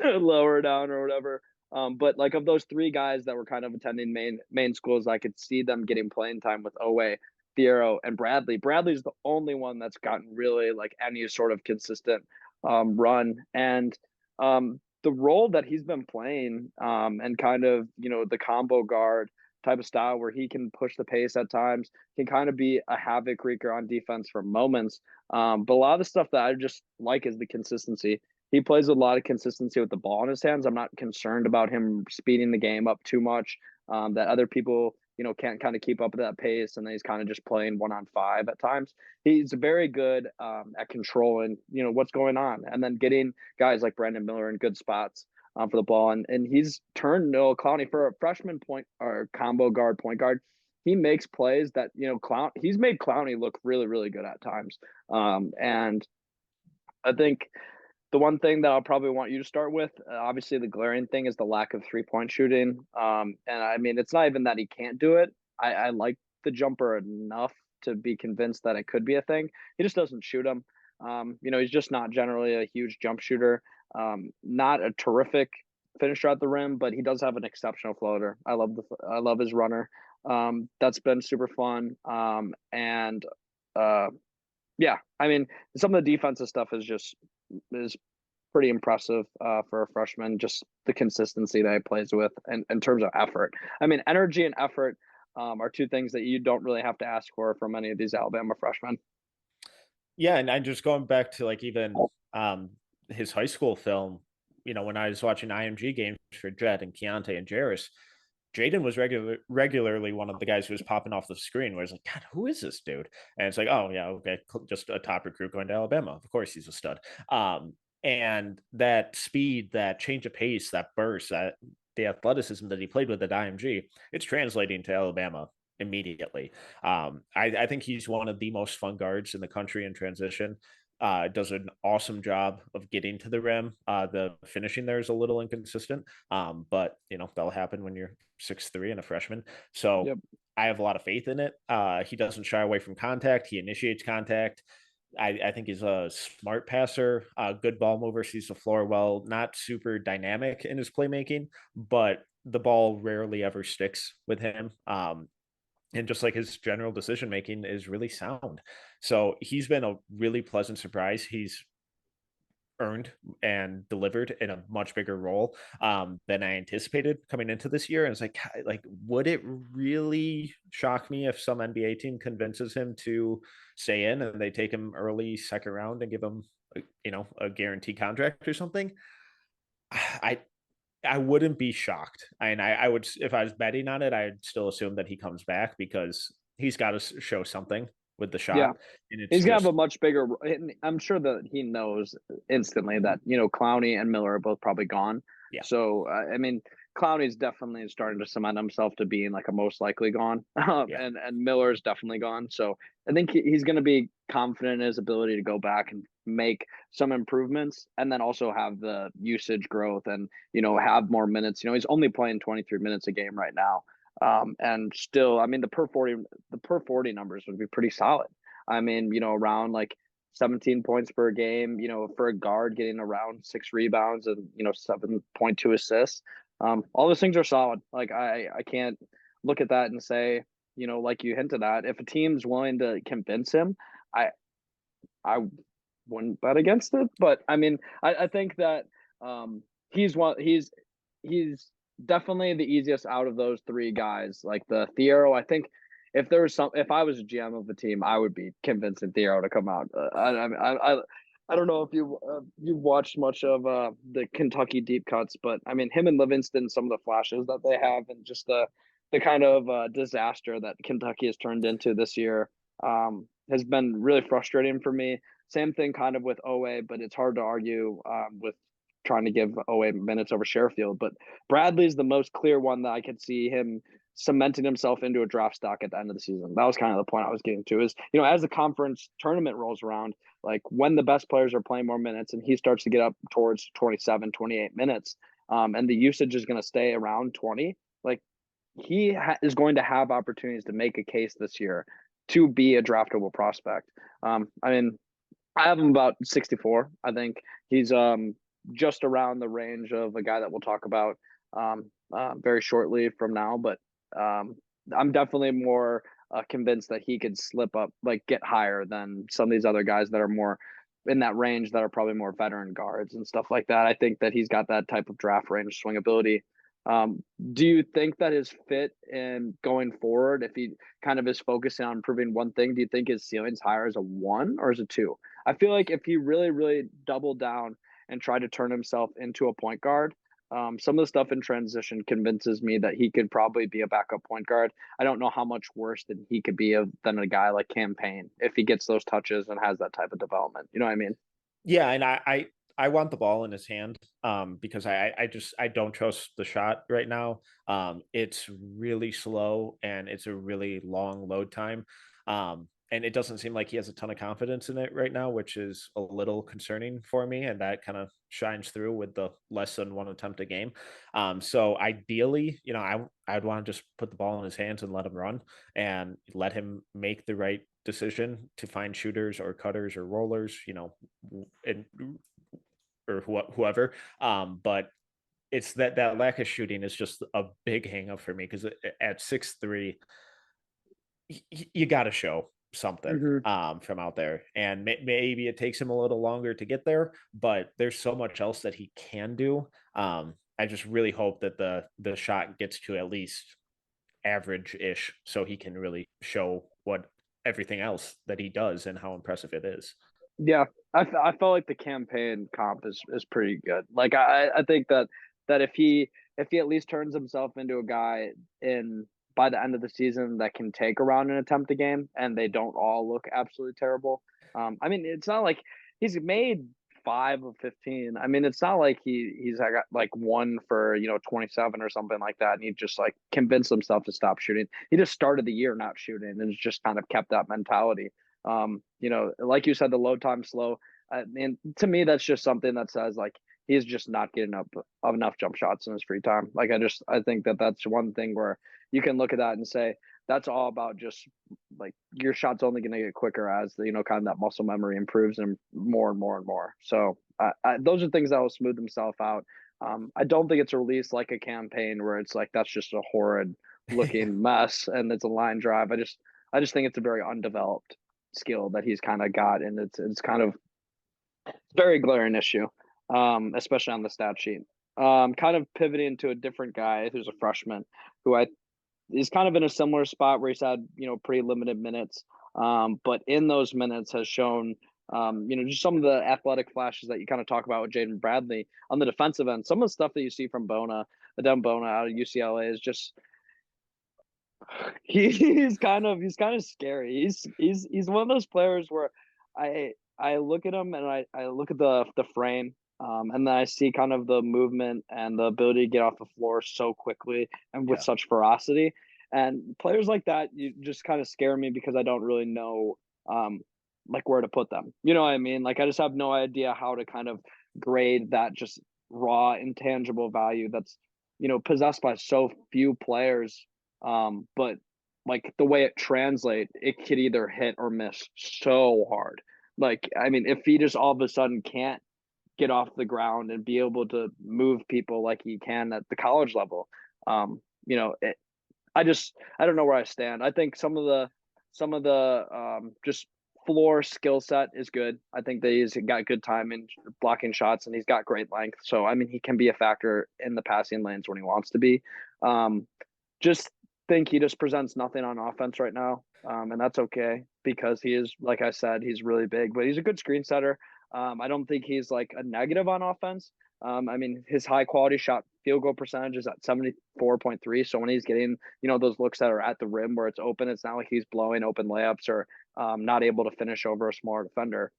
lower down or whatever. But like of those three guys that were kind of attending main schools, I could see them getting playing time with Owe, Thiero, and Bradley. Bradley's the only one that's gotten really like any sort of consistent run, and the role that he's been playing, and kind of the combo guard type of style where he can push the pace at times, can kind of be a havoc wreaker on defense for moments. But a lot of the stuff that I just like is the consistency. He plays with a lot of consistency with the ball in his hands. I'm not concerned about him speeding the game up too much. That other people, can't kind of keep up with that pace, and then he's kind of just playing 1-on-5 at times. He's very good at controlling, what's going on, and then getting guys like Brandon Miller in good spots for the ball. And he's turned Noah Clowney for a freshman point or combo guard, point guard. He makes plays that, he's made Clowney look really, really good at times. And I think the one thing that I'll probably want you to start with, obviously the glaring thing is the lack of 3-point shooting. And I mean, it's not even that he can't do it. I like the jumper enough to be convinced that it could be a thing. He just doesn't shoot them. He's just not generally a huge jump shooter. Not a terrific finisher at the rim, but he does have an exceptional floater. I love his runner. That's been super fun. And yeah, I mean, some of the defensive stuff is pretty impressive for a freshman. Just the consistency that he plays with, and in terms of effort. I mean, energy and effort are two things that you don't really have to ask for from any of these Alabama freshmen. Yeah, and I'm just going back to like even his high school film. When I was watching IMG games for Jett and Keontae and Jarris, Jaden was regularly one of the guys who was popping off the screen. Where it's like, God, who is this dude? And it's like, oh yeah, okay, just a top recruit going to Alabama. Of course, he's a stud. And that speed, that change of pace, that burst, that the athleticism that he played with at IMG, it's translating to Alabama immediately. I think he's one of the most fun guards in the country in transition. Does an awesome job of getting to the rim. The finishing there is a little inconsistent, but that'll happen when you're 6'3" and a freshman. So Yep. I have a lot of faith in it. He doesn't shy away from contact. He initiates contact. I think he's a smart passer, good ball mover, sees the floor well, not super dynamic in his playmaking, but the ball rarely ever sticks with him. And just like his general decision making is really sound. So he's been a really pleasant surprise. He's earned and delivered in a much bigger role than I anticipated coming into this year. And it's like, would it really shock me if some NBA team convinces him to stay in and they take him early second round and give him, a guaranteed contract or something? I I wouldn't be shocked. And I would, if I was betting on it, I'd still assume that he comes back because he's got to show something with the Yeah. shot. And it's He's gonna have a just, much bigger. And I'm sure that he knows instantly that Clowney and Miller are both probably gone. yeah, So I mean, Clowney's definitely starting to cement himself to being like a most likely gone, yeah. and Miller's definitely gone. So I think he's going to be confident in his ability to go back and make some improvements, and then also have the usage growth, and have more minutes. He's only playing 23 minutes a game right now, and still, I mean, the per 40 numbers would be pretty solid. I mean, around like 17 points per game, for a guard getting around 6 rebounds and, 7.2 assists. All those things are solid. Like I can't look at that and say, like you hinted at, if a team's willing to convince him, I I wouldn't bet against it. But I mean, I think that he's one he's definitely the easiest out of those three guys. Like the Thiero, I think if I was a GM of the team, I would be convincing Thiero to come out. I don't know if you watched much of the Kentucky deep cuts, but I mean him and Livingston, some of the flashes that they have, and just the kind of disaster that Kentucky has turned into this year has been really frustrating for me. Same thing kind of with OA, but it's hard to argue with trying to give OA minutes over Sherfield. But Bradley's the most clear one that I could see him cementing himself into a draft stock at the end of the season. That was kind of the point I was getting to is, as the conference tournament rolls around, like when the best players are playing more minutes and he starts to get up towards 27, 28 minutes, and the usage is going to stay around 20, like is going to have opportunities to make a case this year to be a draftable prospect. I mean, I have him about 64. I think he's just around the range of a guy that we'll talk about very shortly from now. But I'm definitely more convinced that he could slip up, like get higher than some of these other guys that are more in that range that are probably more veteran guards and stuff like that. I think that he's got that type of draft range swing ability. Do you think that his fit and going forward, if he kind of is focusing on improving one thing, do you think his ceiling's higher as a 1 or as a 2? I feel like if he really, really doubled down and tried to turn himself into a point guard, some of the stuff in transition convinces me that he could probably be a backup point guard. I don't know how much worse than he could be than a guy like Cam Payne if he gets those touches and has that type of development. You know what I mean? Yeah. And I want the ball in his hand because I don't trust the shot right now. It's really slow and it's a really long load time. And it doesn't seem like he has a ton of confidence in it right now, which is a little concerning for me. And that kind of shines through with the less than one attempt a game. So ideally, I'd want to just put the ball in his hands and let him run and let him make the right decision to find shooters or cutters or rollers, and or whoever. But it's that lack of shooting is just a big hang up for me because at 6'3", you got to show something Mhm. from out there, and maybe it takes him a little longer to get there, but there's so much else that he can do. I just really hope that the shot gets to at least average ish, so he can really show what everything else that he does and how impressive it is. Yeah, I felt like the campaign comp is pretty good. Like I think that if he at least turns himself into a guy in by the end of the season that can take around and attempt a game, and they don't all look absolutely terrible. I mean, it's not like he's made 5 of 15. I mean, it's not like he's got like 1 for 27 or something like that, and he just like convinced himself to stop shooting. He just started the year not shooting, and it's just kind of kept that mentality. Like you said, the load time slow. And to me, that's just something that says like he's just not getting up enough jump shots in his free time. Like I think that that's one thing where you can look at that and say that's all about just like your shot's only going to get quicker as the kind of that muscle memory improves and more and more and more. So those are things that will smooth themselves out. I don't think it's released like a campaign where it's like that's just a horrid looking mess and it's a line drive. I just think it's a very undeveloped skill that he's kind of got, and it's kind of very glaring issue, especially on the stat sheet. Kind of pivoting to a different guy who's a freshman who I is kind of in a similar spot where he's had pretty limited minutes, but in those minutes has shown just some of the athletic flashes that you kind of talk about with Jaden Bradley on the defensive end. Some of the stuff that you see from Adem Bona out of UCLA is just he's kind of scary. He's one of those players where I look at him and I look at the frame, and then I see kind of the movement and the ability to get off the floor so quickly and with Yeah. such ferocity. And players like that, you just kind of scare me because I don't really know like where to put them. You know what I mean? Like I just have no idea how to kind of grade that just raw intangible value that's possessed by so few players, but like the way it translates, it could either hit or miss so hard. Like, I mean, if he just all of a sudden can't get off the ground and be able to move people like he can at the college level, um, you know, it, I don't know where I stand. I think some of the just floor skill set is good. I think that he's got good time in blocking shots and he's got great length. So I mean, he can be a factor in the passing lanes when he wants to be. Um, just think he just presents nothing on offense right now. And that's okay because he is, like I said, he's really big, but he's a good screen setter. I don't think he's like a negative on offense. I mean, his high quality shot field goal percentage is at 74.3. So when he's getting, those looks that are at the rim where it's open, it's not like he's blowing open layups or not able to finish over a smaller defender.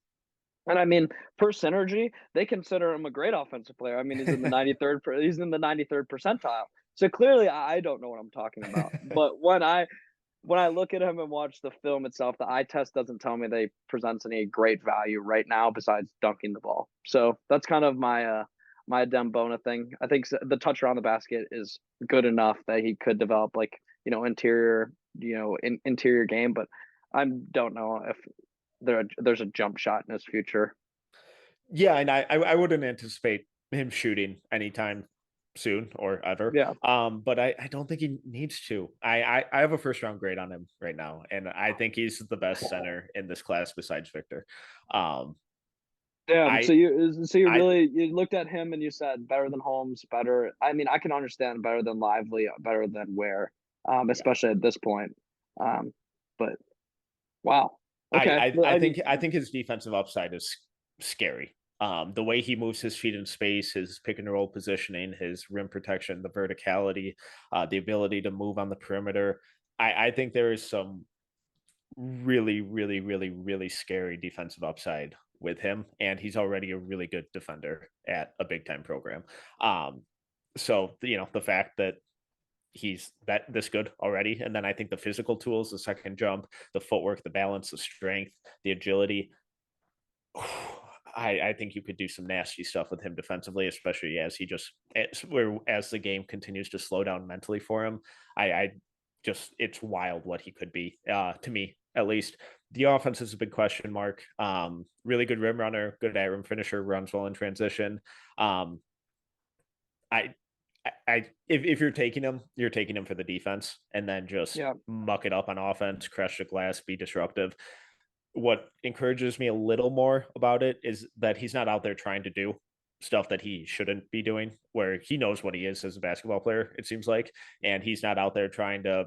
And I mean, per synergy, they consider him a great offensive player. I mean, he's in the 93rd percentile. So clearly I don't know what I'm talking about. But when I look at him and watch the film itself, the eye test doesn't tell me that he presents any great value right now besides dunking the ball. So that's kind of my Adem Bona thing. I think the touch around the basket is good enough that he could develop like interior game, but I don't know if there's a jump shot in his future. Yeah, and I wouldn't anticipate him shooting anytime soon or ever. Yeah. But I don't think he needs to. I have a first round grade on him right now, and I think he's the best center in this class besides Victor. Um, Damn. So I you I really you looked at him and you said better than Holmes, better. I mean, I can understand better than Lively, better than Ware, yeah. especially at this point. Um, but wow. I, Okay. I Well, I I mean, think I think his defensive upside is scary. The way he moves his feet in space, his pick and roll positioning, his rim protection, the verticality, the ability to move on the perimeter. I think there is some really, really, really, really scary defensive upside with him, and he's already a really good defender at a big time program. So the fact that he's that this good already, and then I think the physical tools, the second jump, the footwork, the balance, the strength, the agility. I think you could do some nasty stuff with him defensively, especially as the game continues to slow down mentally for him. I just it's wild what he could be to me at least. The offense is a big question mark. Really good rim runner, good at rim finisher, runs well in transition. Um, I, if you're taking him for the defense, and then just Yeah. muck it up on offense, crush the glass, be disruptive. What encourages me a little more about it is that he's not out there trying to do stuff that he shouldn't be doing, where he knows what he is as a basketball player, it seems like, and he's not out there trying to,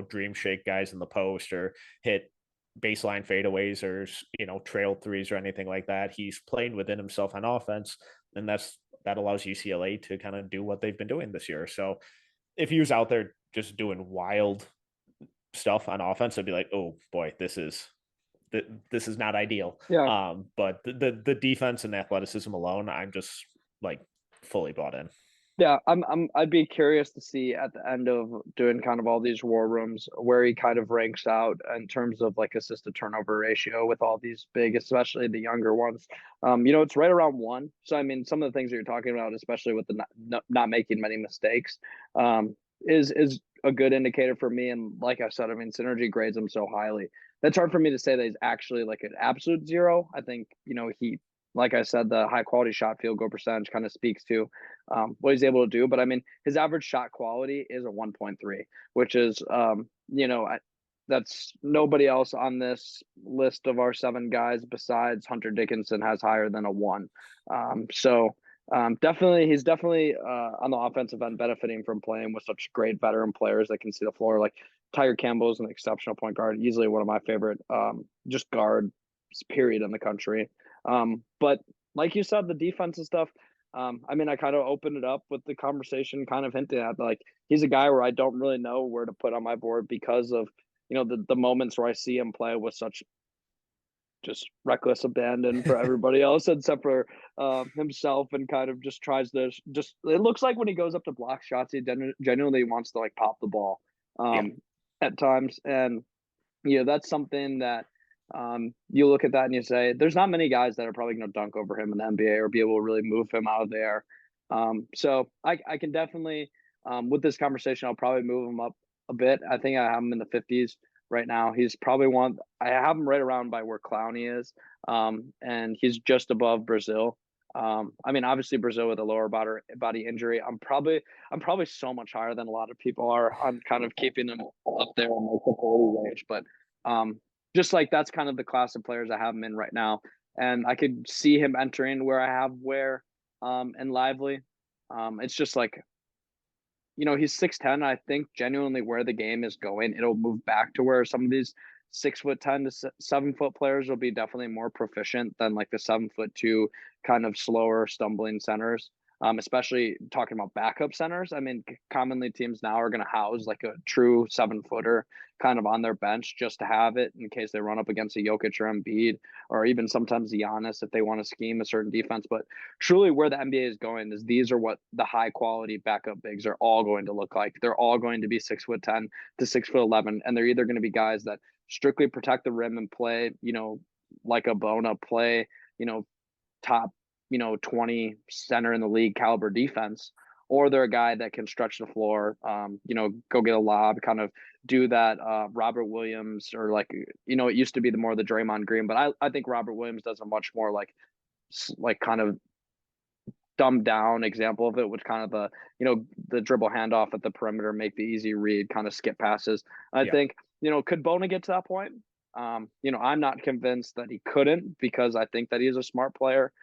dream shake guys in the post or hit baseline fadeaways or, trail threes or anything like that. He's playing within himself on offense, and that allows UCLA to kind of do what they've been doing this year. So if he was out there just doing wild stuff on offense, I'd be like, oh boy, this is not ideal. Yeah. But the defense and athleticism alone, I'm just like fully bought in. Yeah, I'd be curious to see at the end of doing kind of all these war rooms where he kind of ranks out in terms of like assist to turnover ratio with all these big, especially the younger ones. It's right around 1. So I mean, some of the things that you're talking about, especially with the not making many mistakes, is a good indicator for me. And like I said, I mean, Synergy grades him so highly. That's hard for me to say that he's actually like an absolute zero. I think, he, like I said, the high quality shot field goal percentage kind of speaks to what he's able to do. But I mean, his average shot quality is a 1.3, which is, that's nobody else on this list of our 7 guys besides Hunter Dickinson has higher than a 1. Definitely, he's definitely on the offensive end benefiting from playing with such great veteran players that can see the floor. Like Tyger Campbell is an exceptional point guard, easily one of my favorite just guard period in the country. But like you said, the defense and stuff. I mean, I kind of opened it up with the conversation, kind of hinting at like he's a guy where I don't really know where to put on my board because of the moments where I see him play with such just reckless abandon for everybody else except for himself, and kind of just tries to just. It looks like when he goes up to block shots, he genuinely wants to like pop the ball Yeah. at times, and that's something that you look at that and you say, there's not many guys that are probably going to dunk over him in the NBA or be able to really move him out of there. So I can definitely, with this conversation, I'll probably move him up a bit. I think I have him in the 50s right now. He's probably I have him right around by where Clowney is. And he's just above Brazil. I mean, obviously Brazil with a lower body injury. I'm probably so much higher than a lot of people are on kind of keeping him up there in like the 40 range. But just like that's kind of the class of players I have him in right now. And I could see him entering where I have Ware and Lively. It's just like, he's 6'10". I think genuinely where the game is going, it'll move back to where some of these 6'10" to 7-foot players will be definitely more proficient than like the 7'2" kind of slower stumbling centers. Especially talking about backup centers. I mean, commonly teams now are going to house like a true 7-footer kind of on their bench just to have it in case they run up against a Jokic or Embiid, or even sometimes Giannis if they want to scheme a certain defense. But truly where the NBA is going is these are what the high quality backup bigs are all going to look like. They're all going to be 6'10" to 6'11", and they're either going to be guys that strictly protect the rim and play, like a Bona, play, top 20 center in the league caliber defense, or they're a guy that can stretch the floor, go get a lob, kind of do that Robert Williams, or like, it used to be the more the Draymond Green, but I think Robert Williams does a much more like kind of dumbed down example of it, which kind of the dribble handoff at the perimeter, make the easy read, kind of skip passes. I think, could Bona get to that point? I'm not convinced that he couldn't, because I think that he is a smart player.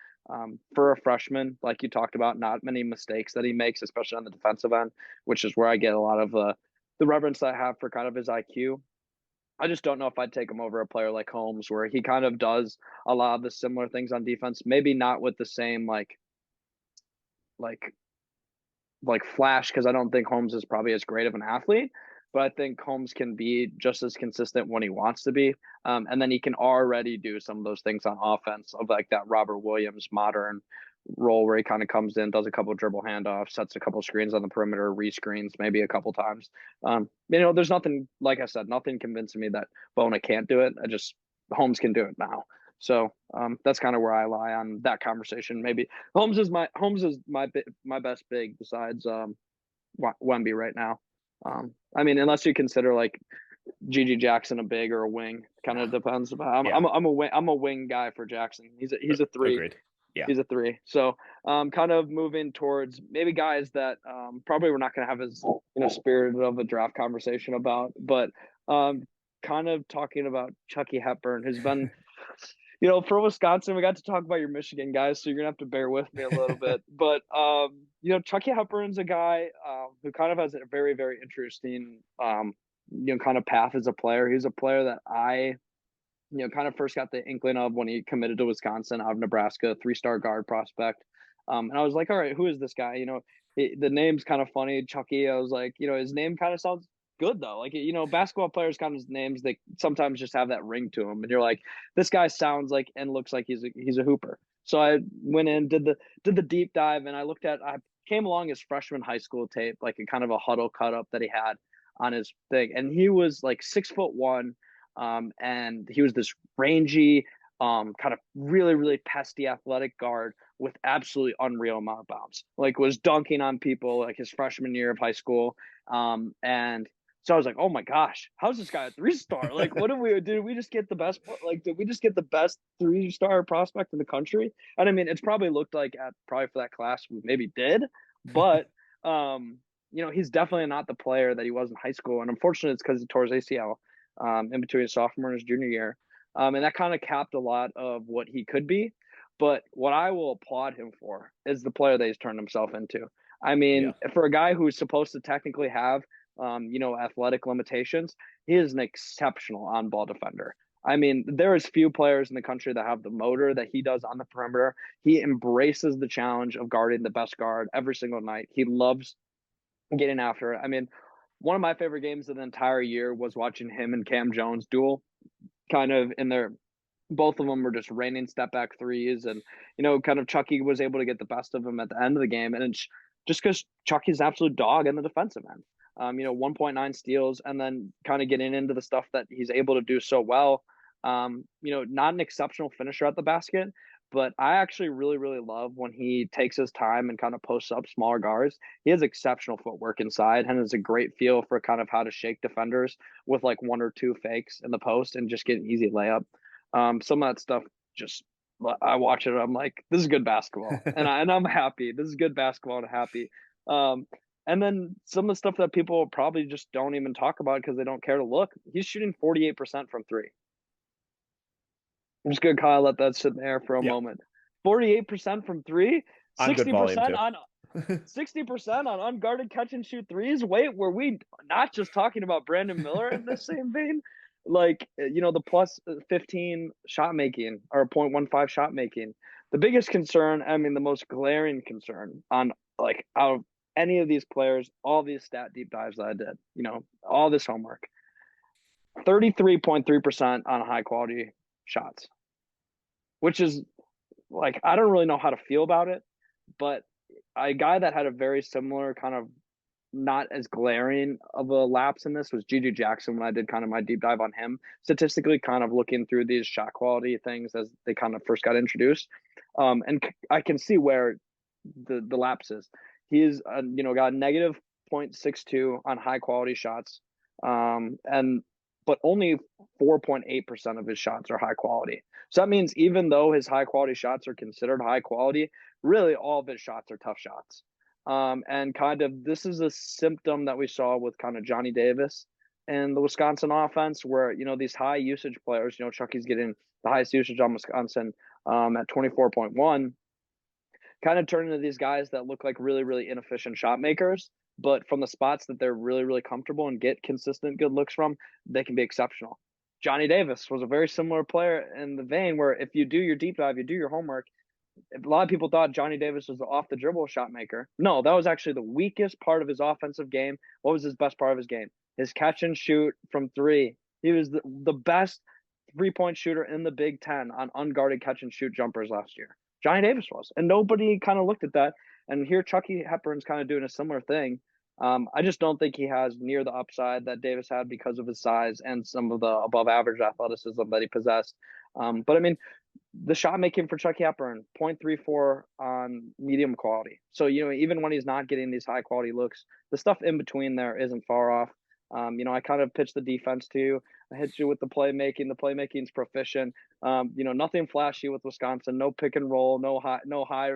For a freshman, like you talked about, not many mistakes that he makes, especially on the defensive end, which is where I get a lot of the reverence I have for kind of his IQ. I just don't know if I'd take him over a player like Holmes, where he kind of does a lot of the similar things on defense, maybe not with the same like flash, because I don't think Holmes is probably as great of an athlete, but I think Holmes can be just as consistent when he wants to be. And then he can already do some of those things on offense of like that Robert Williams modern role, where he kind of comes in, does a couple dribble handoffs, sets a couple screens on the perimeter, rescreens maybe a couple times. There's nothing, like I said, nothing convincing me that Bona can't do it. Holmes can do it now. So that's kind of where I lie on that conversation. Maybe Holmes is my best big besides Wemby right now. I mean, unless you consider like Gigi Jackson a big or a wing. Kind of depends. But Yeah, I'm a wing guy for Jackson. He's a three. agreed. Yeah, He's a three. So kind of moving towards maybe guys that probably we're not going to have as spirited of a draft conversation about, but kind of talking about Chucky Hepburn, who's been for Wisconsin. We got to talk about your Michigan guys, so you're gonna have to bear with me a little bit. But Chucky Hepburn's a guy who kind of has a very very interesting kind of path as a player. He's a player that I kind of first got the inkling of when he committed to Wisconsin out of Nebraska, 3-star guard prospect. And I was like, all right, who is this guy? The name's kind of funny, Chucky. I was like, his name kind of sounds good though. Like, basketball players kind of names, they sometimes just have that ring to them. And you're like, this guy sounds like and looks like he's a hooper. So I went in, did the deep dive, and I came along his freshman high school tape, like a kind of a huddle cut up that he had on his thing. And he was like 6'1", and he was this rangy, kind of really, really pesty athletic guard with absolutely unreal amount of bounce. Like was dunking on people like his freshman year of high school. And so I was like, oh my gosh, how's this guy a 3-star? Like, what did we just get the best? Like, did we just get the best 3-star prospect in the country? And I mean, it's probably looked like probably for that class we maybe did, but he's definitely not the player that he was in high school. And unfortunately, it's because he tore his ACL in between his sophomore and his junior year. And that kind of capped a lot of what he could be. But what I will applaud him for is the player that he's turned himself into. I mean, yeah. for a guy who's supposed to technically have, athletic limitations, he is an exceptional on-ball defender. I mean, there is few players in the country that have the motor that he does on the perimeter. He embraces the challenge of guarding the best guard every single night. He loves getting after it. I mean, one of my favorite games of the entire year was watching him and Cam Jones duel, kind of in their both of them were just raining step back threes, and kind of Chucky was able to get the best of him at the end of the game, and it's just because Chucky's an absolute dog in the defensive end. 1.9 steals, and then kind of getting into the stuff that he's able to do so well. Not an exceptional finisher at the basket, but I actually really, really love when he takes his time and kind of posts up smaller guards. He has exceptional footwork inside and has a great feel for kind of how to shake defenders with like 1 or 2 fakes in the post and just get an easy layup. Some of that stuff just I watch it, I'm like, this is good basketball, and I'm happy. This is good basketball, and happy. And then some of the stuff that people probably just don't even talk about because they don't care to look. He's shooting 48% from three. I'm just gonna kind of let that sit there for a Yeah. moment. 48% from three, On good volume 60% too. on 60% on unguarded catch and shoot threes. Wait, were we not just talking about Brandon Miller in the same vein? Like, the plus 15 shot making or 0.15 shot making. The biggest concern, I mean, the most glaring concern on like out of any of these players, all these stat deep dives that I did, all this homework, 33.3% on high quality shots, which is like, I don't really know how to feel about it, but a guy that had a very similar kind of not as glaring of a lapse in this was Gigi Jackson when I did kind of my deep dive on him. Statistically, kind of looking through these shot quality things as they kind of first got introduced. And I can see where the lapse is. He's, got negative 0.62 on high quality shots. But only 4.8% of his shots are high quality. So that means even though his high quality shots are considered high quality, really all of his shots are tough shots. And kind of this is a symptom that we saw with kind of Johnny Davis and the Wisconsin offense, where these high usage players, Chucky's getting the highest usage on Wisconsin at 24.1, kind of turn into these guys that look like really, really inefficient shot makers, but from the spots that they're really, really comfortable and get consistent good looks from, they can be exceptional. Johnny Davis was a very similar player in the vein where if you do your deep dive, you do your homework, a lot of people thought Johnny Davis was the off the dribble shot maker. No, that was actually the weakest part of his offensive game. What was his best part of his game? His catch and shoot from three. He was the best 3-point shooter in the Big Ten on unguarded catch and shoot jumpers last year. Johnny Davis was, and nobody kind of looked at that. And here, Chucky Hepburn's kind of doing a similar thing. I just don't think he has near the upside that Davis had because of his size and some of the above average athleticism that he possessed. But I mean, the shot making for Chucky Hepburn, 0.34 on medium quality. So, even when he's not getting these high quality looks, the stuff in between there isn't far off. I kind of pitch the defense to you. I hit you with the playmaking. The playmaking's proficient. Nothing flashy with Wisconsin. No pick and roll. No high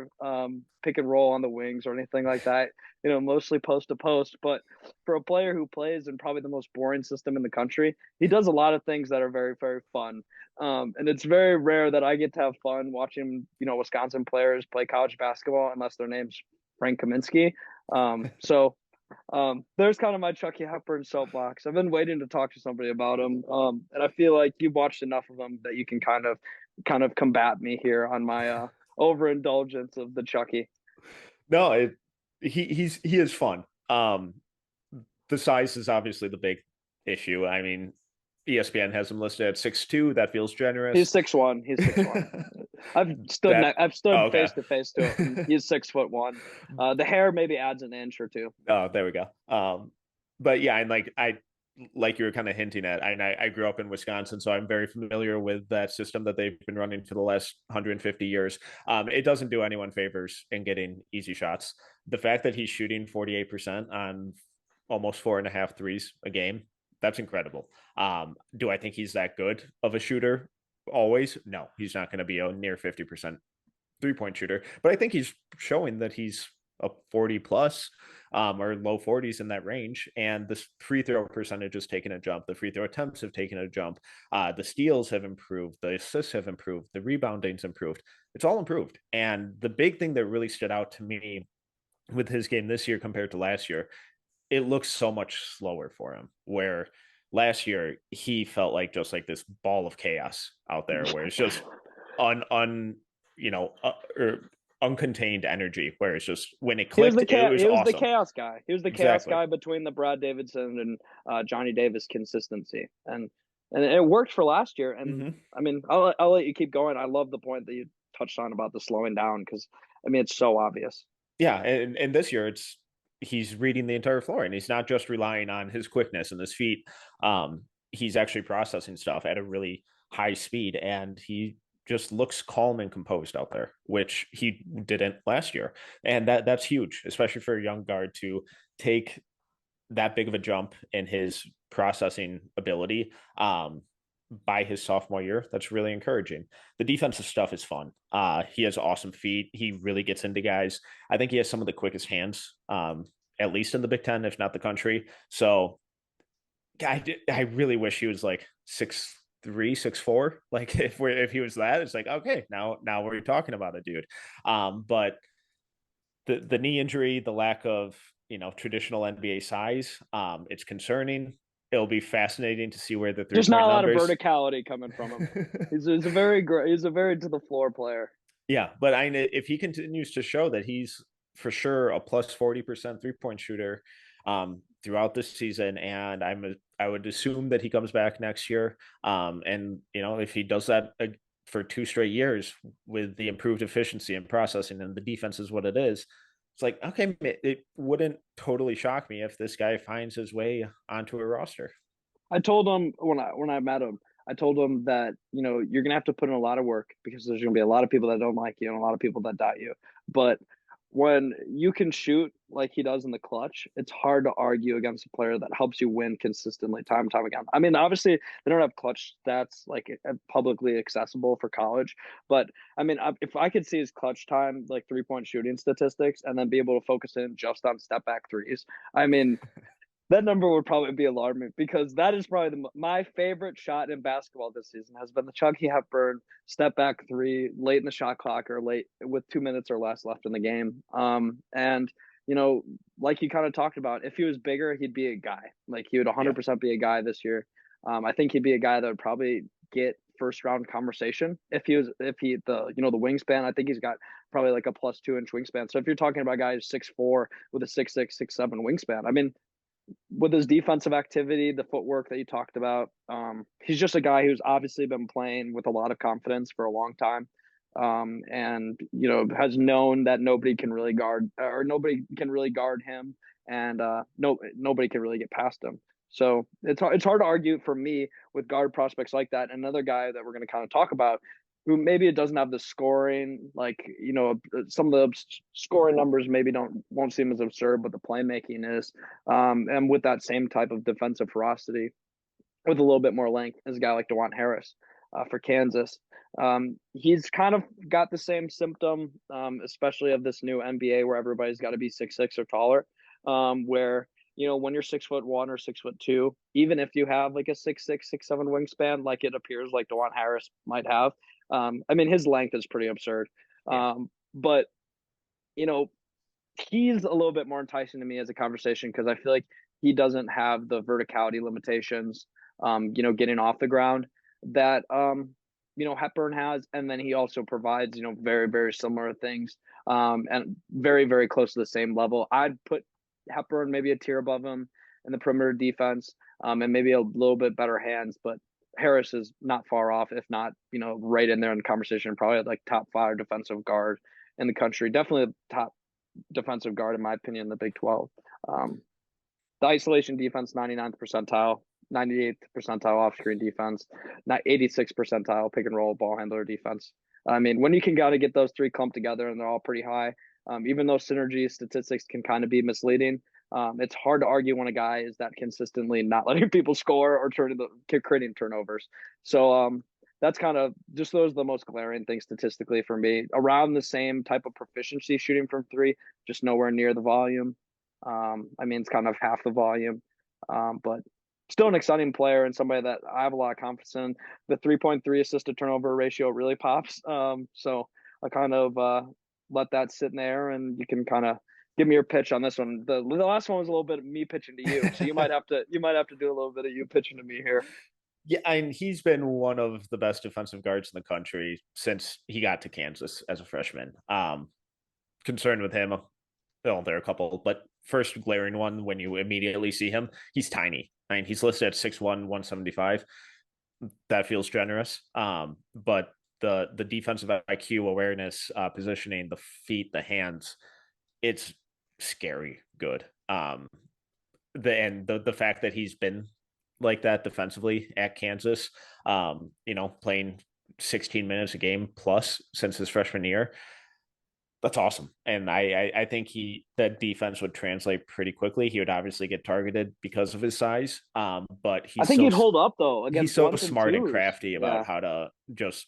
pick and roll on the wings or anything like that. Mostly post to post. But for a player who plays in probably the most boring system in the country, he does a lot of things that are very, very fun. And it's very rare that I get to have fun watching, Wisconsin players play college basketball unless their name's Frank Kaminsky. There's kind of my Chucky Hepburn soapbox. I've been waiting to talk to somebody about him. And I feel like you've watched enough of him that you can kind of combat me here on my overindulgence of the Chucky. No, he is fun. The size is obviously the big issue. I mean, ESPN has him listed at 6'2". That feels generous. He's 6'1". He's 6'1". I've stood face to face to him. He's 6'1". The hair maybe adds an inch or two. Oh, there we go. But yeah, and like you were kind of hinting at, I grew up in Wisconsin, so I'm very familiar with that system that they've been running for the last 150 years. It doesn't do anyone favors in getting easy shots. The fact that he's shooting 48% on almost 4.5 threes a game, that's incredible. Do I think he's that good of a shooter always? No, he's not going to be a near 50% 3-point shooter, but I think he's showing that he's a 40 plus or low 40s in that range. And the free throw percentage has taken a jump. The free throw attempts have taken a jump. The steals have improved. The assists have improved. The rebounding's improved. It's all improved. And the big thing that really stood out to me with his game this year compared to last year, it looks so much slower for him, where last year he felt like just like this ball of chaos out there where it's just uncontained energy, where it's just when it clicked, it was awesome. The chaos guy. He was the chaos guy between the Brad Davidson and Johnny Davis consistency, and it worked for last year. And I mean, I'll let you keep going. I love the point that you touched on about the slowing down, because I mean, it's so obvious. Yeah, and this year he's reading the entire floor, and he's not just relying on his quickness and his feet. He's actually processing stuff at a really high speed, and he just looks calm and composed out there, which he didn't last year. And that's huge, especially for a young guard to take that big of a jump in his processing ability by his sophomore year. That's really encouraging. The defensive stuff is fun. He has awesome feet. He really gets into guys. I think he has some of the quickest hands, at least in the Big Ten, if not the country. So I really wish he was like 6'3", 6'4". Like if he was that, it's like, okay, now we're talking about a dude. But the knee injury, the lack of traditional NBA size, it's concerning. It'll be fascinating to see where the there's not a lot of verticality coming from him. he's a very to the floor player. Yeah, but if he continues to show that he's for sure a plus 40% 3-point shooter throughout this season, and I would assume that he comes back next year. And if he does that for 2 straight years with the improved efficiency and processing, and the defense is what it is, it's like, okay, it wouldn't totally shock me if this guy finds his way onto a roster. I told him when I met him, I told him that, you're going to have to put in a lot of work, because there's going to be a lot of people that don't like you and a lot of people that doubt you. But when you can shoot like he does in the clutch, it's hard to argue against a player that helps you win consistently time and time again. I mean, obviously they don't have clutch stats like publicly accessible for college, but I mean, if I could see his clutch time, like 3-point shooting statistics, and then be able to focus in just on step back threes, I mean, that number would probably be alarming, because that is probably my favorite shot in basketball this season has been the Chucky Hepburn step back 3 late in the shot clock, or late with 2 minutes or less left in the game. And like you kind of talked about, if he was bigger, he'd be a guy. Like he would 100% be a guy this year. I think he'd be a guy that would probably get first round conversation the wingspan. I think he's got probably like a plus 2-inch wingspan. So if you're talking about guys 6'4" with a 6'6", 6'7" wingspan, I mean, with his defensive activity, the footwork that you talked about, he's just a guy who's obviously been playing with a lot of confidence for a long time, and has known that nobody can really guard him, and nobody can really get past him. So it's hard to argue for me with guard prospects like that. Another guy that we're going to kind of talk about, who maybe it doesn't have the scoring, like, some of the scoring numbers maybe won't seem as absurd, but the playmaking is. And with that same type of defensive ferocity, with a little bit more length, is a guy like Dajuan Harris for Kansas. He's kind of got the same symptom, especially of this new NBA where everybody's got to be 6'6" or taller. Where when you're 6'1" or 6'2", even if you have like a 6'6", 6'7" wingspan, like it appears like Dajuan Harris might have. I mean, his length is pretty absurd. Yeah. But he's a little bit more enticing to me as a conversation because I feel like he doesn't have the verticality limitations, getting off the ground that Hepburn has, and then he also provides very very similar things, and very very close to the same level. I'd put Hepburn maybe a tier above him in the perimeter defense, and maybe a little bit better hands, but Harris is not far off, if not right in there in the conversation, probably like top 5 defensive guard in the country, definitely top defensive guard in my opinion in the Big 12. The isolation defense 99th percentile, 98th percentile off screen defense, not 86th percentile pick and roll ball handler defense. I mean, when you can kind of get those three clumped together and they're all pretty high, even though synergy statistics can kind of be misleading, it's hard to argue when a guy is that consistently not letting people score or creating turnovers. So that's kind of just those are the most glaring things statistically for me. Around the same type of proficiency shooting from three, just nowhere near the volume. I mean, it's kind of half the volume, but still an exciting player and somebody that I have a lot of confidence in. The 3.3 assist to turnover ratio really pops. So I kind of let that sit in there, and you can kind of give me your pitch on this one. The last one was a little bit of me pitching to you, so you might have to do a little bit of you pitching to me here. Yeah, and he's been one of the best defensive guards in the country since he got to Kansas as a freshman. Concerned with him, well, there are a couple, but first glaring one when you immediately see him, he's tiny. I mean, he's listed at 6'1", 175. That feels generous. But the defensive IQ, awareness, positioning, the feet, the hands, it's scary good. The fact that he's been like that defensively at Kansas, playing 16 minutes a game plus since his freshman year. That's awesome. And I think that defense would translate pretty quickly. He would obviously get targeted because of his size. But I think he'd hold up though against he's so ones smart and twos. crafty about how to just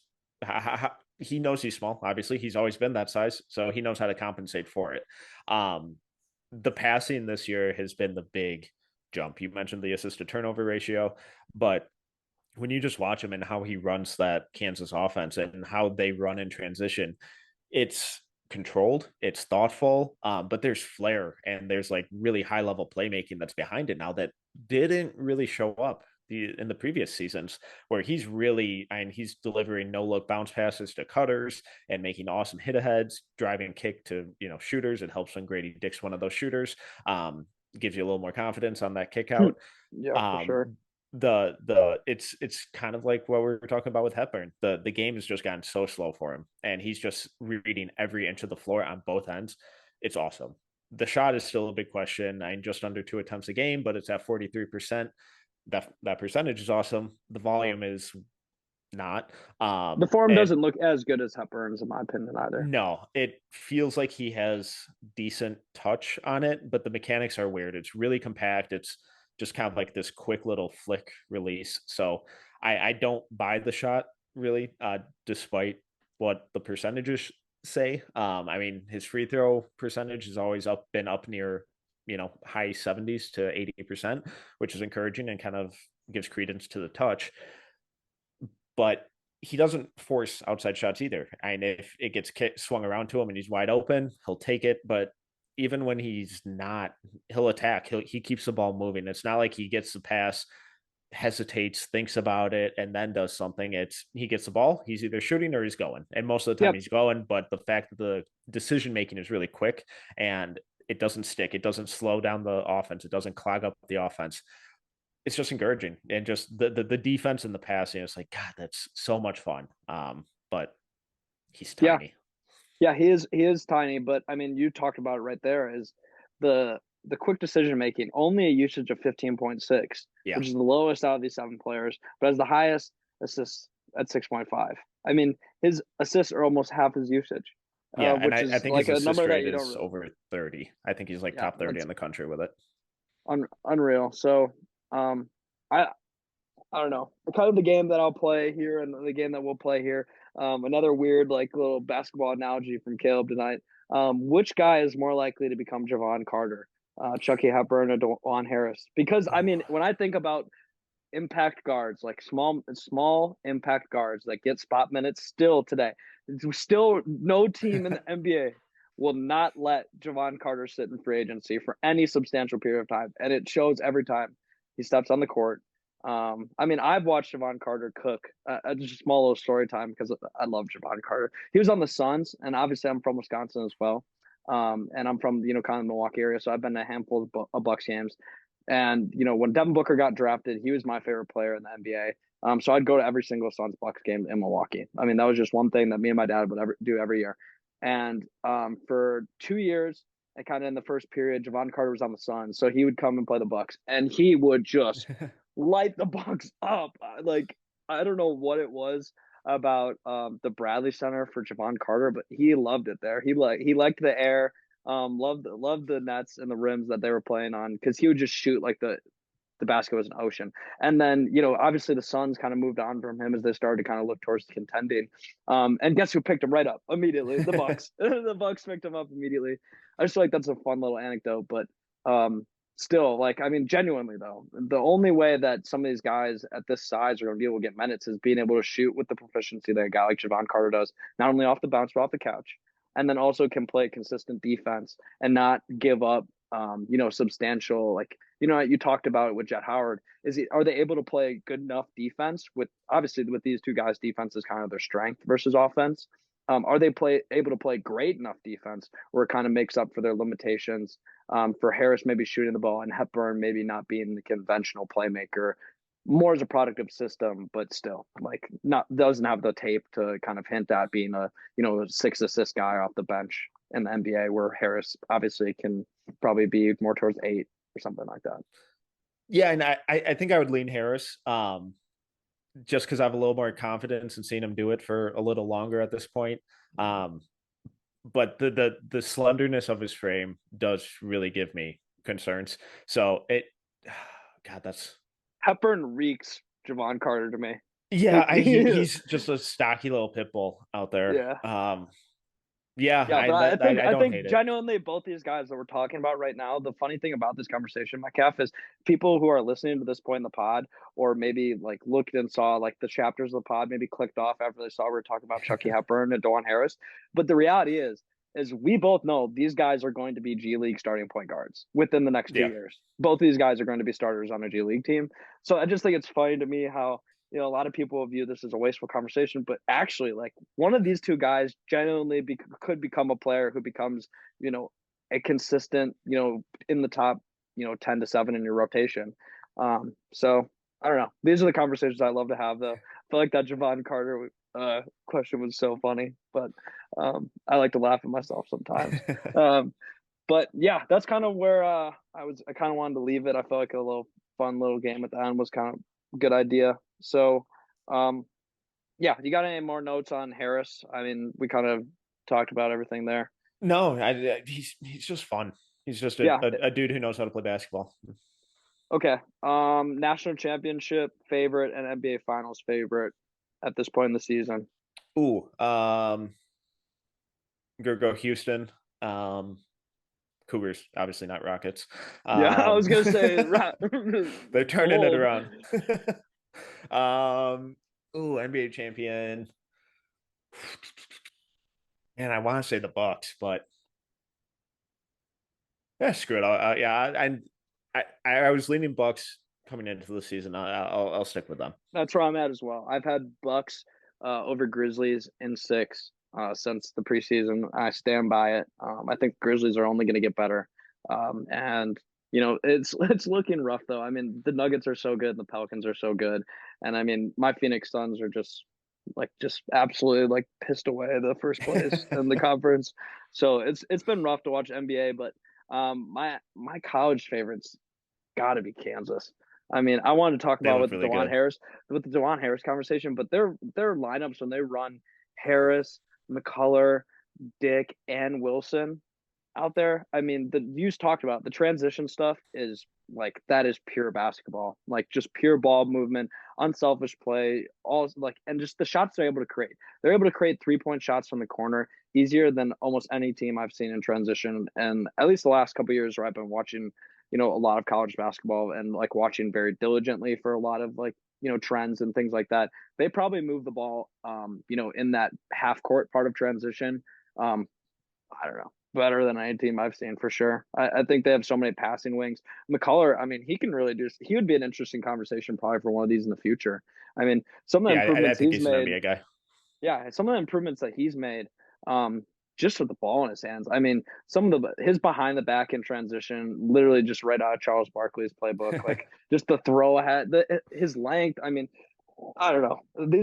he knows he's small. Obviously, he's always been that size, so he knows how to compensate for it. The passing this year has been the big jump. You mentioned the assist to turnover ratio, but when you just watch him and how he runs that Kansas offense and how they run in transition, it's controlled, it's thoughtful, but there's flair and there's like really high level playmaking that's behind it now that didn't really show up in the previous seasons, where he's delivering no look bounce passes to cutters and making awesome hit aheads, driving kick to shooters. It helps when Grady Dick's one of those shooters. Gives you a little more confidence on that kick out. Yeah, for sure. It's kind of like what we were talking about with Hepburn. The game has just gotten so slow for him, and he's just reading every inch of the floor on both ends. It's awesome. The shot is still a big question. I mean, just under 2 attempts a game, but it's at 43%. That percentage is awesome. The volume is not. The form doesn't look as good as Hepburn's, in my opinion, either. No, it feels like he has decent touch on it, but the mechanics are weird. It's really compact. It's just kind of like this quick little flick release. So I don't buy the shot really, despite what the percentages say. I mean, his free throw percentage has always been up near high 70s to 80%, which is encouraging and kind of gives credence to the touch. But he doesn't force outside shots either. And if it gets swung around to him and he's wide open, he'll take it. But even when he's not, he'll attack. He keeps the ball moving. It's not like he gets the pass, hesitates, thinks about it, and then does something. It's he gets the ball, he's either shooting or he's going. And most of the time he's going, but the fact that the decision making is really quick and it doesn't stick, it doesn't slow down the offense, it doesn't clog up the offense. It's just encouraging. And just the defense and the passing, it's like, God, that's so much fun. But he's tiny. Yeah, he is tiny, but I mean, you talked about it right there, is the quick decision making, only a usage of 15.6, which is the lowest out of these 7 players, but has the highest assists at 6.5. I mean, his assists are almost half his usage, Yeah, and which I is think like his a assist number that rate you don't is really. over 30. I think he's like Yeah, top 30 that's in the country with it. unreal. So, I I don't know. Kind of the game that I'll play here and the game that we'll play here. Another weird like little basketball analogy from Caleb tonight. Which guy is more likely to become Javon Carter? Chucky Hepburn or Dajuan Harris? Because I mean, when I think about impact guards, like small impact guards that get spot minutes still today. Still no team in the NBA will not let Javon Carter sit in free agency for any substantial period of time. And it shows every time he steps on the court. I mean, I've watched Javon Carter cook. Just a small little story time because I love Javon Carter. He was on the Suns, and obviously I'm from Wisconsin as well. And I'm from kind of the Milwaukee area, so I've been to a handful of Bucks games. And when Devin Booker got drafted, he was my favorite player in the NBA. So I'd go to every single Suns Bucks game in Milwaukee. I mean, that was just one thing that me and my dad would do every year. And for 2 years, and kind of in the first period, Javon Carter was on the Suns, so he would come and play the Bucks, and he would just light the Bucks up. Like I don't know what it was about the Bradley Center for Javon Carter, but he loved it there. He liked the air. Loved the nets and the rims that they were playing on because he would just shoot like the basket was an ocean. And then obviously the Suns kind of moved on from him as they started to kind of look towards contending. And guess who picked him right up immediately? The Bucks. The Bucks picked him up immediately. I just feel like that's a fun little anecdote, but still, like I mean, genuinely though, the only way that some of these guys at this size are going to be able to get minutes is being able to shoot with the proficiency that a guy like Javon Carter does, not only off the bounce but off the couch, and then also can play consistent defense and not give up, substantial like you talked about it with Jett Howard. Are they able to play good enough defense with obviously with these two guys? Defense is kind of their strength versus offense. Are they able to play great enough defense where it kind of makes up for their limitations? For Harris maybe shooting the ball and Hepburn maybe not being the conventional playmaker, more as a product of system, but still like not doesn't have the tape to kind of hint at being a 6 assist guy off the bench in the NBA, where Harris obviously can probably be more towards 8 or something like that. Yeah, and I think I would lean Harris, just because I have a little more confidence in seeing him do it for a little longer at this point. But the slenderness of his frame does really give me concerns. So God, that's Hepburn reeks Javon Carter to me. yeah. He's just a stocky little pit bull out there. Yeah. Yeah, Yeah, but I think I I don't think hate it. genuinely both these guys that we're talking about right now, the funny thing about this conversation, Metcalf, is people who are listening to this point in the pod, or maybe like looked and saw like the chapters of the pod, maybe clicked off after they saw we were talking about Chucky Hepburn and Dajuan Harris. But the reality is we both know these guys are going to be G League starting point guards within the next 2 Yeah, years. Both of these guys are going to be starters on a G League team. So I just think it's funny to me how a lot of people view this as a wasteful conversation, but actually, like one of these two guys genuinely could become a player who becomes, a consistent, in the top, 10 to 7 in your rotation. So I don't know. These are the conversations I love to have, though. I feel like that Javon Carter question was so funny, but I like to laugh at myself sometimes. But yeah, that's kind of where I kind of wanted to leave it. I felt like a little fun little game at the end was kind of a good idea. So, yeah, you got any more notes on Harris? I mean, we kind of talked about everything there. no, he's just fun. He's just Yeah. a dude who knows how to play basketball. Okay. National championship favorite and NBA Finals favorite at this point in the season. Ooh, go Houston. Cougars, obviously not Rockets. Yeah, I was gonna say They're turning it bold. around. NBA champion. And I want to say the Bucks, but yeah, screw it. I was leaning Bucks coming into the season. I'll stick with them. That's where I'm at as well. I've had Bucks over Grizzlies in 6 since the preseason. I stand by it. I think Grizzlies are only going to get better, and it's looking rough though. I mean, the Nuggets are so good, and the Pelicans are so good, and I mean, my Phoenix Suns are just absolutely like pissed away the first place in the conference. So it's been rough to watch NBA, but my college favorites got to be Kansas. I mean, I wanted to talk They about look with really Dajuan good. Harris, with the Dajuan Harris conversation, but their lineups when they run Harris, McCullough, Dick, and Wilson out there. I mean, the you talked about the transition stuff is like that is pure basketball, like just pure ball movement, unselfish play, all like, and just the shots they're able to create. They're able to create 3-point shots from the corner easier than almost any team I've seen in transition. And at least the last couple of years where I've been watching, a lot of college basketball and like watching very diligently for a lot of like, trends and things like that. They probably move the ball, in that half court part of transition. Um, I don't know, better than any team I've seen for sure. I think they have so many passing wings. McCullough, I mean, he can really he would be an interesting conversation probably for one of these in the future. I mean, some of the Yeah, I improvements think he's he's an made, NBA guy. yeah, some of the improvements that he's made, just with the ball in his hands. I mean, some of his behind the back in transition, literally just right out of Charles Barkley's playbook. Like just the throw ahead, his length. I mean, I don't know.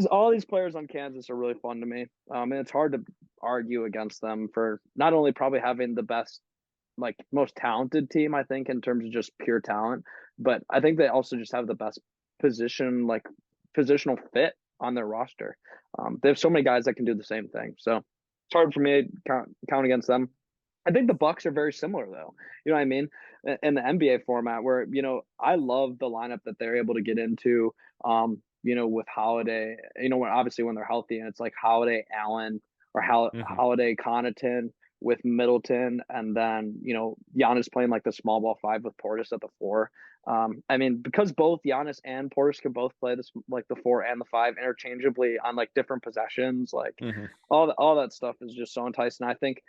All these players on Kansas are really fun to me. And it's hard to argue against them for not only probably having the best, like most talented team, I think, in terms of just pure talent, but I think they also just have the best position, positional fit on their roster. They have so many guys that can do the same thing. So it's hard for me to count against them. I think the Bucks are very similar though. You know what I mean? In the NBA format where, I love the lineup that they're able to get into, with Holiday, when obviously when they're healthy and it's like Holiday, Allen, or Hmm. Holiday, Connaughton with Middleton, and then, Giannis playing like the small ball five with Portis at the four. I mean, because both Giannis and Portis can both play this like the four and the five interchangeably on like different possessions, like Hmm. all that stuff is just so enticing. I think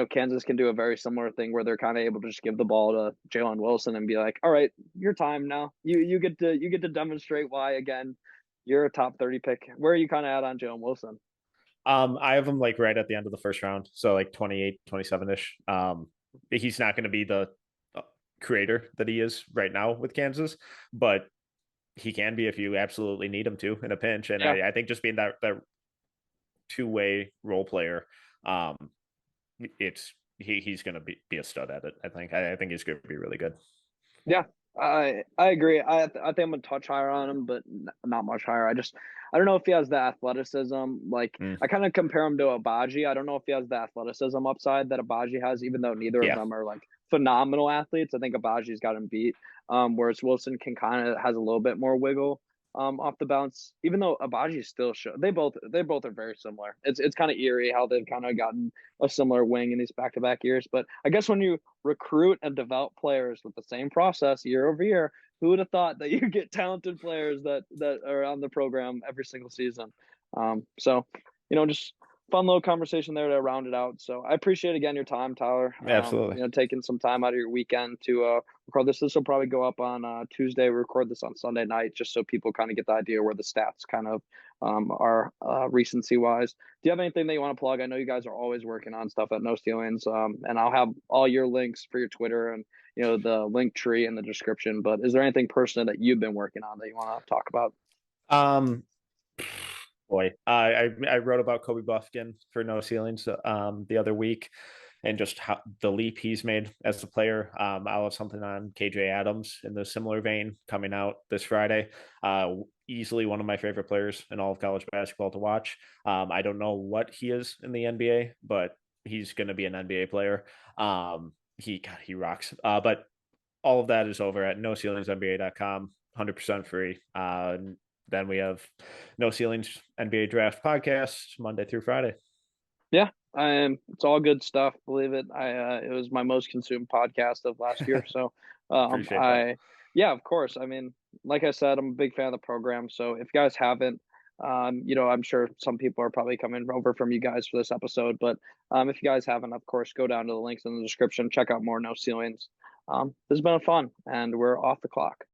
Kansas can do a very similar thing where they're kind of able to just give the ball to Jalen Wilson and be like, all right, your time now. You get to demonstrate why again you're a top 30 pick. Where are you kind of at on Jalen Wilson? I have him like right at the end of the first round, so like 28, 27 ish. He's not going to be the uh, creator that he is right now with Kansas, but he can be if you absolutely need him to in a pinch. And Yeah, I think just being that two-way role player, um, he's going to be a stud at it. I think he's going to be really good. yeah, I agree. I think I'm a touch higher on him, but not much higher. I don't know if he has the athleticism. Like Mm, I kind of compare him to Abaji. I don't know if he has the athleticism upside that Abaji has, even though neither of yeah. them are like phenomenal athletes. I think Abaji's got him beat. Whereas Wilson can kind of has a little bit more wiggle off the bounce. Even though Abaji still show they both are very similar. It's kind of eerie how they've kind of gotten a similar wing in these back to back years. But I guess when you recruit and develop players with the same process year over year, who would have thought that you get talented players that are on the program every single season? So just fun little conversation there to round it out. So I appreciate again your time, Tyler. Absolutely. Taking some time out of your weekend to record this. This will probably go up on Tuesday. We record this on Sunday night just so people kind of get the idea where the stats kind of are recency wise. Do you have anything that you want to plug? I know you guys are always working on stuff at No Ceilings, and I'll have all your links for your Twitter and the link tree in the description. But is there anything personal that you've been working on that you want to talk about? Um, Boy, I wrote about Kobe Buffkin for No Ceilings the other week, and just how the leap he's made as a player. I'll have something on KJ Adams in the similar vein coming out this Friday. Easily one of my favorite players in all of college basketball to watch. I don't know what he is in the NBA, but he's going to be an NBA player. He rocks. But all of that is over at noceilingsnba.com, 100% free. Then we have No Ceilings NBA Draft podcast Monday through Friday. Yeah, it's all good stuff. Believe it. It was my most consumed podcast of last year. So, Appreciate that. yeah, of course. I mean, like I said, I'm a big fan of the program. So if you guys haven't, I'm sure some people are probably coming over from you guys for this episode. But if you guys haven't, of course, go down to the links in the description. Check out more No Ceilings. This has been fun, and we're off the clock.